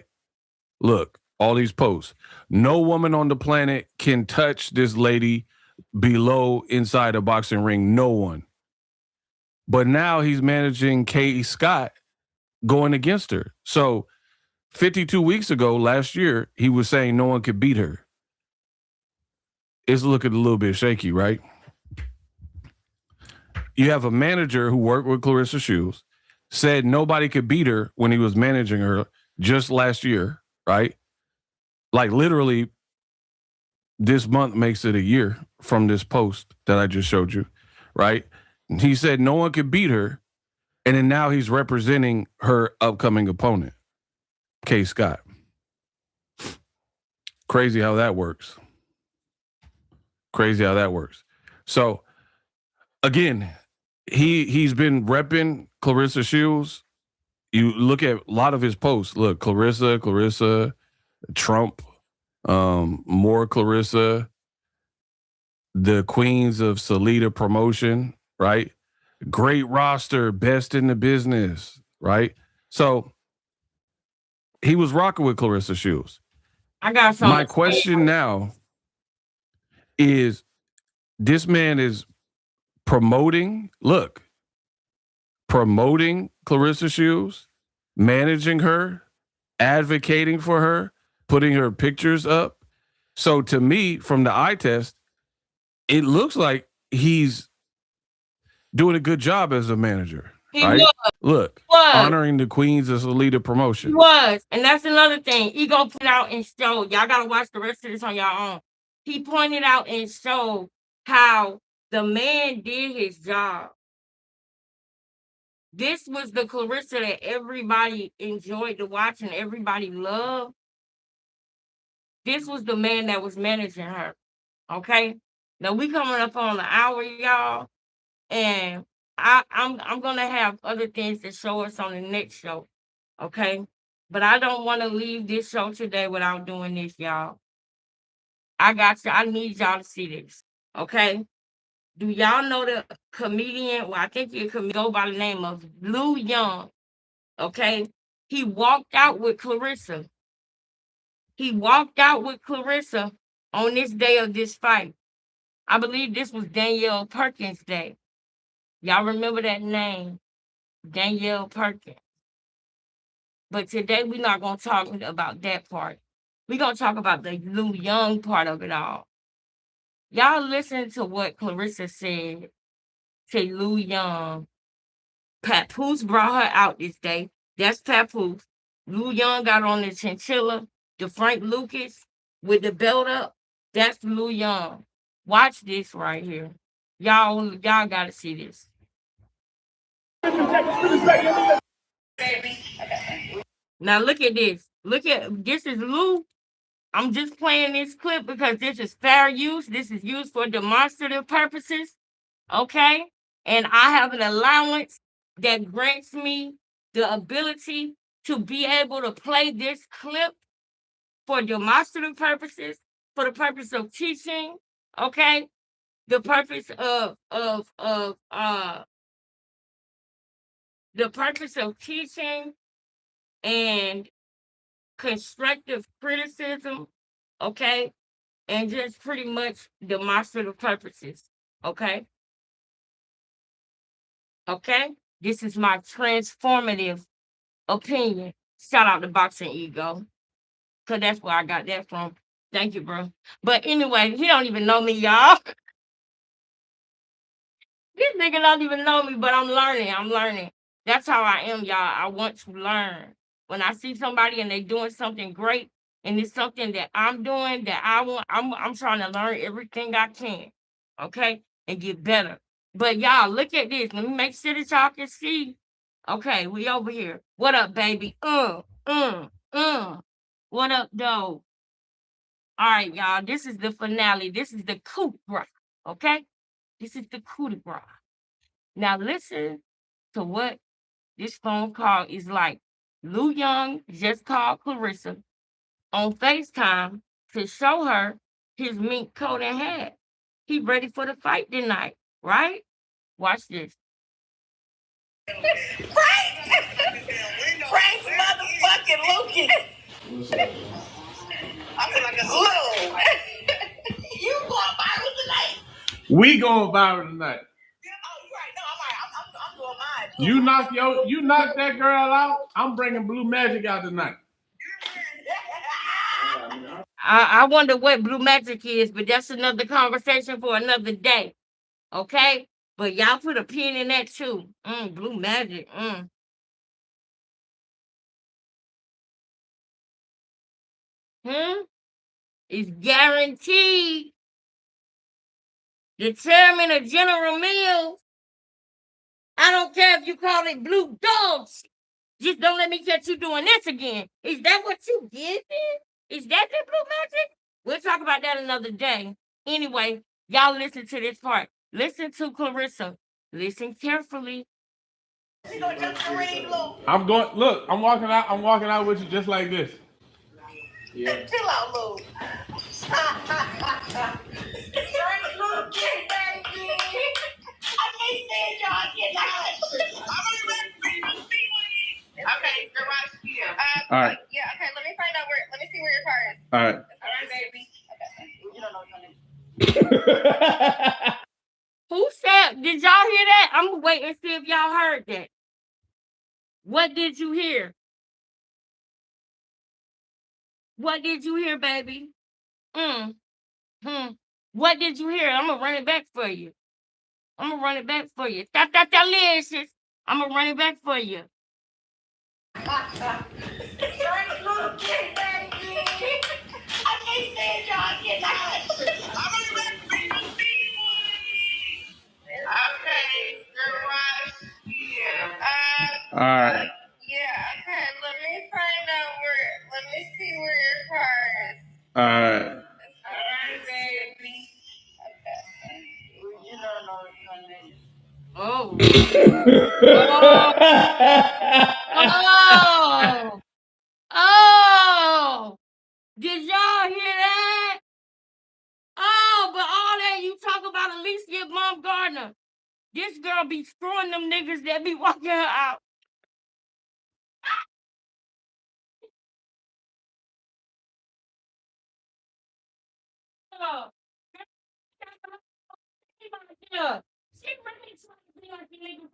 Look, all these posts. No woman on the planet can touch this lady below inside a boxing ring. No one. But now he's managing Kay Scott going against her. So 52 weeks ago, last year, he was saying no one could beat her. It's looking a little bit shaky, right? You have a manager who worked with Clarissa Shields, said nobody could beat her when he was managing her just last year, right? Like literally this month makes it a year from this post that I just showed you, right? He said no one could beat her, and then now he's representing her upcoming opponent, Kay Scott. Crazy how that works. Crazy how that works. So, again, he's been repping Clarissa Shields. You look at a lot of his posts. Look, Clarissa, Trump, more Clarissa, the Queens of Salida promotion, right? Great roster, best in the business, right? So he was rocking with Clarissa Shields. I got something. My question now is, this man is promoting Clarissa Shields, managing her, advocating for her, putting her pictures up. So to me, from the eye test, it looks like he's doing a good job as a manager. He right? was. Look, honoring the Queens as a leader promotion. He was. And that's another thing. He gonna put out and show. Y'all gotta watch the rest of this on your own. He pointed out and showed how the man did his job. This was the Clarissa that everybody enjoyed to watch and everybody loved. This was the man that was managing her. Okay? Now we coming up on the hour, y'all. And I'm gonna have other things to show us on the next show. Okay? But I don't want to leave this show today without doing this, y'all. I got you. I need y'all to see this. Okay? Do y'all know the comedian? Well, I think he could go by the name of Lou Young. Okay? He walked out with Clarissa. He walked out with Clarissa on this day of this fight. I believe this was Danielle Perkins' day. Y'all remember that name? Danielle Perkins. But today we're not going to talk about that part. We're going to talk about the Lou Young part of it all. Y'all listen to what Clarissa said to Lou Young. Papoose brought her out this day. That's Papoose. Lou Young got on the chinchilla, the Frank Lucas with the belt up. That's Lou Young. Watch this right here. Y'all got to see this. Now look at this. This is Lou. I'm just playing this clip because this is fair use. This is used for demonstrative purposes. Okay? And I have an allowance that grants me the ability to be able to play this clip for demonstrative purposes, for the purpose of teaching, okay? The purpose of teaching and constructive criticism, okay? And just pretty much demonstrative purposes, okay? Okay? This is my transformative opinion. Shout out to Boxing Ego. Because that's where I got that from. Thank you, bro. But anyway, he don't even know me, y'all. This nigga don't even know me, but I'm learning. That's how I am, y'all. I want to learn. When I see somebody and they doing something great, and it's something that I'm doing that I want, I'm trying to learn everything I can, okay, and get better. But y'all, look at this. Let me make sure that y'all can see. Okay, we over here. What up, baby? What up, though? All right, y'all. This is the finale. This is the coup de grace, okay? This is the coup de grace. Now listen to what this phone call is like. Lou Young just called Clarissa on FaceTime to show her his mink coat and hat. He ready for the fight tonight, right? Watch this. Frank! Frank's motherfucking Lucas! What's up, man? I feel like a little. You going viral tonight? We going viral tonight. Oh, you right. No, I'm doing mine. You knock that girl out. I'm bringing Blue Magic out tonight. I wonder what blue magic is, but that's another conversation for another day. Okay? But y'all put a pin in that too. Blue magic. It's guaranteed. The chairman of General Mills. I don't care if you call it blue dogs. Just don't let me catch you doing this again. Is that what you did then? Is that the blue magic? We'll talk about that another day. Anyway, y'all listen to this part. Listen to Clarissa. Listen carefully. I'm walking out with you just like this. Yeah. Chill out, Lou. I can't stand y'all get out. Okay, garage here. All right. Yeah, okay, let me see where your car is. All right. All right, baby. Okay. You don't know what Who said, did y'all hear that? I'm gonna wait and see if y'all heard that. What did you hear? What did you hear, baby? What did you hear? I'm gonna run it back for you. Stop that delicious. I'm gonna run it back for you. I can't stand y'all get out. Okay, garage here. All right. Yeah, okay, let me see where your car is. All right. All right, baby. Okay. You don't know Oh. Oh. Oh. Oh. Did y'all hear that? Oh, but all that you talk about Alicia Baumgardner. This girl be screwing them niggas that be walking her out. Oh. She really trying to be like a nigga,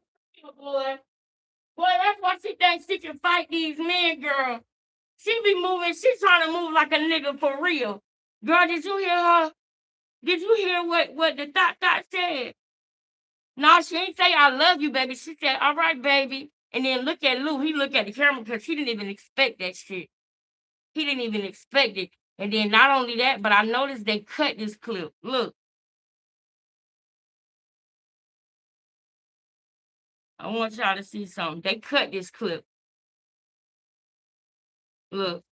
boy. Boy, that's why she thinks she can fight these men, girl. She be moving, she trying to move like a nigga for real. Girl, did you hear her? Did you hear what the thought said? No, she ain't say I love you, baby. She said, all right, baby. And then look at Lou. He looked at the camera because he didn't even expect that shit. He didn't even expect it. And then not only that, but I noticed they cut this clip. Look. I want y'all to see something. They cut this clip. Look.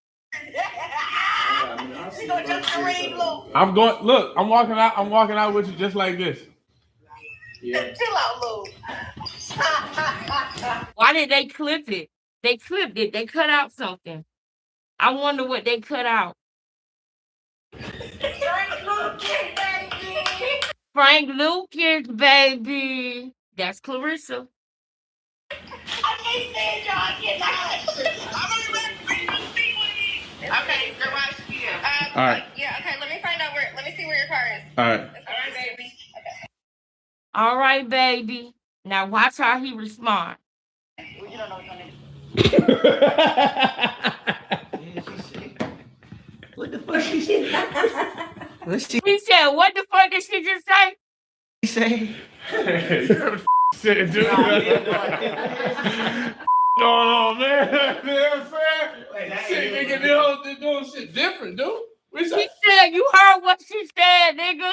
She gonna jump the ring, Lou. I'm walking out with you just like this. Yeah. Chill out, Lou. Why did they clip it? They clipped it. They cut out something. I wonder what they cut out. Frank Lucas, baby. That's Clarissa. I can't stand y'all get out. Okay, garage here. All right. Yeah, okay, let me see where your car is. All right. All right, baby. Okay. All right, baby. Now watch how he respond. You don't know what name. What the fuck she said? He said, what the fuck did she just say? She say? Hey, you heard what said, dude. Going on, man. You know what I'm saying? Shit, nigga, they doing shit different, dude. She said, you heard what she said, nigga.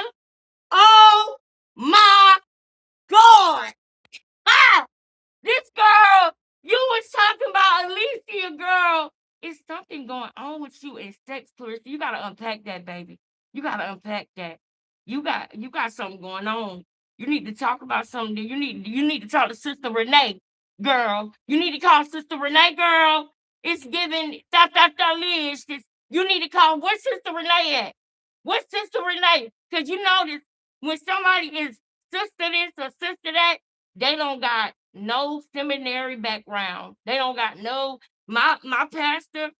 Oh my God. Ah! This girl, you was talking about Alicia, girl. Is something going on with you in sex, Clarissa? You gotta unpack that, baby. You gotta unpack that. You got something going on. You need to talk about something. You need to talk to Sister Renee, girl. You need to call Sister Renee, girl. It's giving Liz. You need to call. Where's Sister Renee at? Where's Sister Renee? Because you notice when somebody is sister this or sister that, they don't got no seminary background. They don't got no my pastor.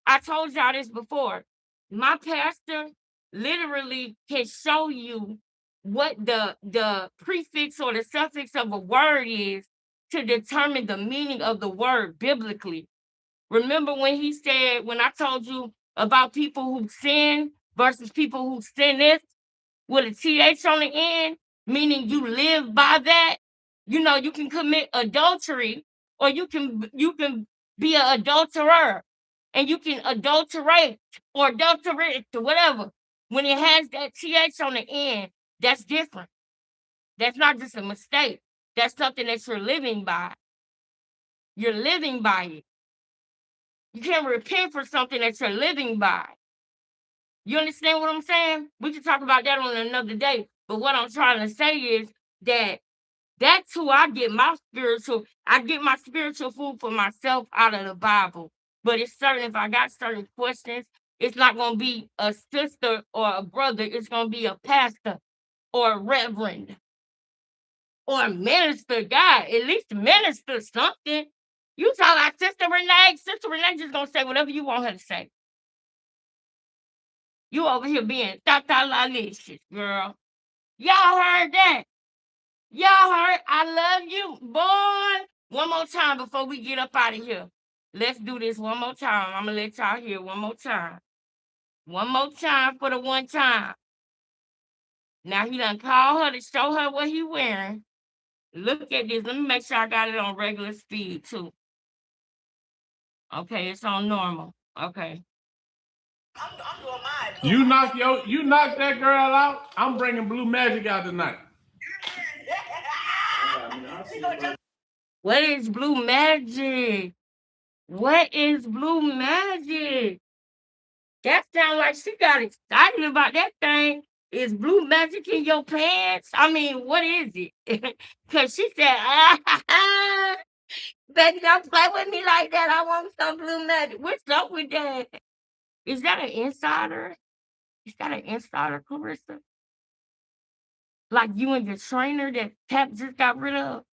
I told y'all this before. My pastor literally can show you what the prefix or the suffix of a word is to determine the meaning of the word biblically. Remember when he said, when I told you about people who sin versus people who sinneth with a TH on the end, meaning you live by that? You know, you can commit adultery or you can be an adulterer and you can adulterate or adulterate or whatever. When it has that TH on the end, that's different. That's not just a mistake. That's something that you're living by. You're living by it. You can't repent for something that you're living by. You understand what I'm saying? We can talk about that on another day. But what I'm trying to say is that that's who I get my spiritual food for myself out of the Bible. But it's certain, if I got certain questions, it's not going to be a sister or a brother. It's going to be a pastor or a reverend or a minister. God, at least minister something. You talk about Sister Renee just going to say whatever you want her to say. You over here being tatalicious, girl. Y'all heard that? Y'all heard? I love you, boy. One more time before we get up out of here. Let's do this one more time. I'm going to let y'all hear one more time. One more time for the one time. Now he done called her to show her what he wearing. Look at this. Let me make sure I got it on regular speed too. Okay, it's on normal. Okay. I'm doing mine. You knock that girl out. I'm bringing Blue Magic out tonight. What is Blue Magic? What is Blue Magic? That sounds like she got excited about that thing. Is Blue Magic in your pants? I mean, what is it? Because she said, baby, don't play with me like that. I want some Blue Magic. What's up with that? Is that an insider? Is that an insider, Clarissa? Like you and your trainer that Tap just got rid of?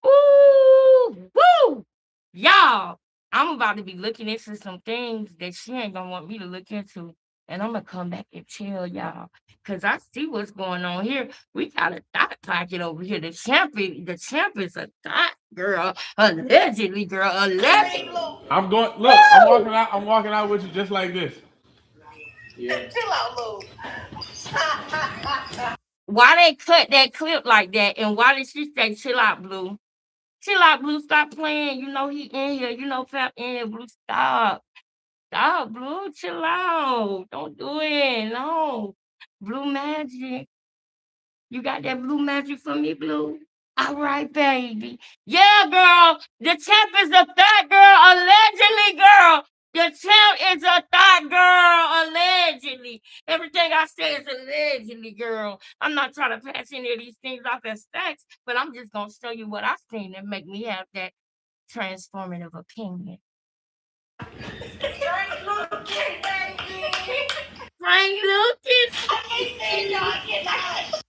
Ooh, woo! Y'all, I'm about to be looking into some things that she ain't gonna want me to look into. And I'm gonna come back and tell y'all. Cause I see what's going on here. We got a thought pocket over here. The champ is a thought girl. Allegedly, girl. Allegedly. I'm going. Look, I'm walking out with you just like this. Yeah. Chill out, Lou. Why they cut that clip like that? And why did she say chill out, Blue? Chill out, Blue. Stop playing. You know he in here. You know Fap in here, Blue. Stop. Stop, Blue. Chill out. Don't do it. No. Blue Magic. You got that Blue Magic for me, Blue? All right, baby. Yeah, girl. The champ is a thought girl. Allegedly, girl. The champ is a thought girl. Allegedly. Everything I say is allegedly, girl. I'm not trying to pass any of these things off as facts, but I'm just going to show you what I've seen that make me have that transformative opinion. Frank Lucas.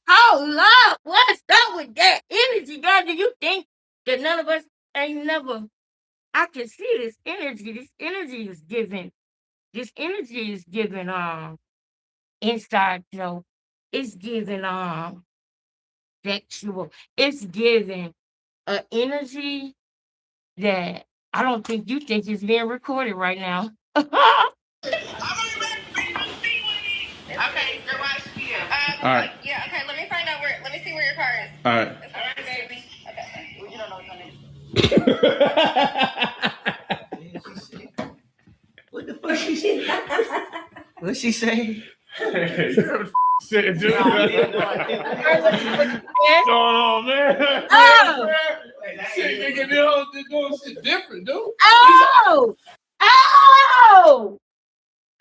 Oh, Lord, what's up with that energy, girl? Do you think that none of us ain't never? I can see this energy. This energy is giving. This energy is giving inside joke. It's giving sexual. It's giving an energy that I don't think you think is being recorded right now. Okay, you're watching. All right. Yeah, okay, let me find out let me see where your car is. All right. All right, baby. Okay. Well, you don't know what's on it. What the fuck she said? What she say? Hey, you heard what said, dude? What's going on, man? Oh! Shit, nigga, they're doing shit different, dude. Oh! Oh!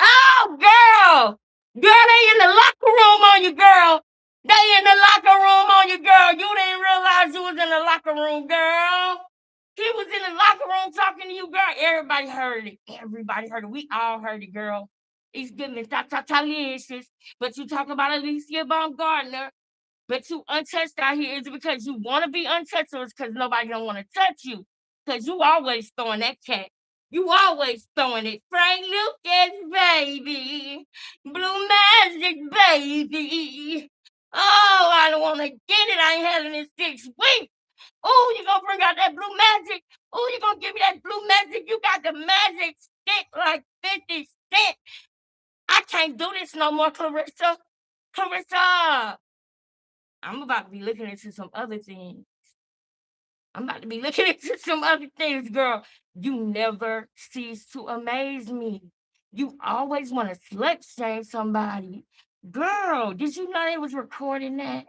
Oh, girl! Girl, they in the locker room on you, girl. They in the locker room on you, girl. You didn't realize you was in the locker room, girl. He was in the locker room talking to you, girl. Everybody heard it. Everybody heard it. We all heard it, girl. He's giving ta-ta-ta-licious. But you talk about Alicia Baumgartner. But you untouched out here. Is it because you want to be untouched or is because nobody don't want to touch you? Because you always throwing that cat. You always throwing it. Frank Lucas, baby. Blue Magic, baby. Oh, I don't want to get it. I ain't had it in 6 weeks. Oh, you gonna bring out that blue magic? Oh, you gonna give me that blue magic? You got the magic stick like 50 Cent. I can't do this no more, Clarissa. Clarissa. I'm about to be looking into some other things. I'm about to be looking into some other things, girl. You never cease to amaze me. You always want to slut shame somebody. Girl, did you know they was recording that?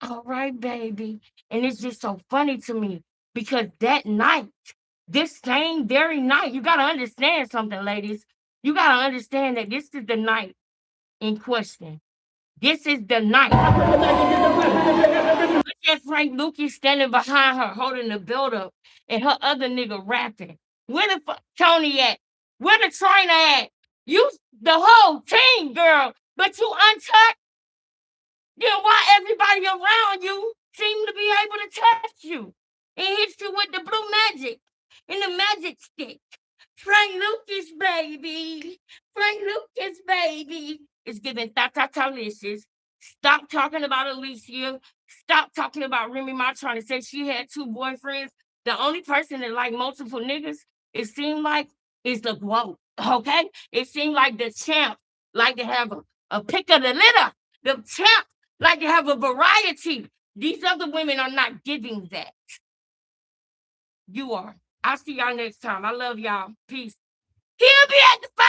All right, baby. And it's just so funny to me because that night, this same very night, you got to understand something, ladies. You got to understand that this is the night in question. This is the night. Look at Frank Lucas standing behind her, holding the build up, and her other nigga rapping. Where the fuck Tony at? Where the trainer at? You, the whole team, girl, but you untouched. Then why everybody around you seem to be able to touch you and hit you with the blue magic and the magic stick? Frank Lucas, baby. Frank Lucas, baby. It's giving ta-ta-ta-licious. Stop talking about Alicia. Stop talking about Remy Ma trying to say she had 2 boyfriends. The only person that like multiple niggas, it seemed like, is the GOAT, okay? It seemed like the champ like to have a pick of the litter. The champ like to have a variety. These other women are not giving that. You are. I'll see y'all next time. I love y'all. Peace. He'll be at the fire.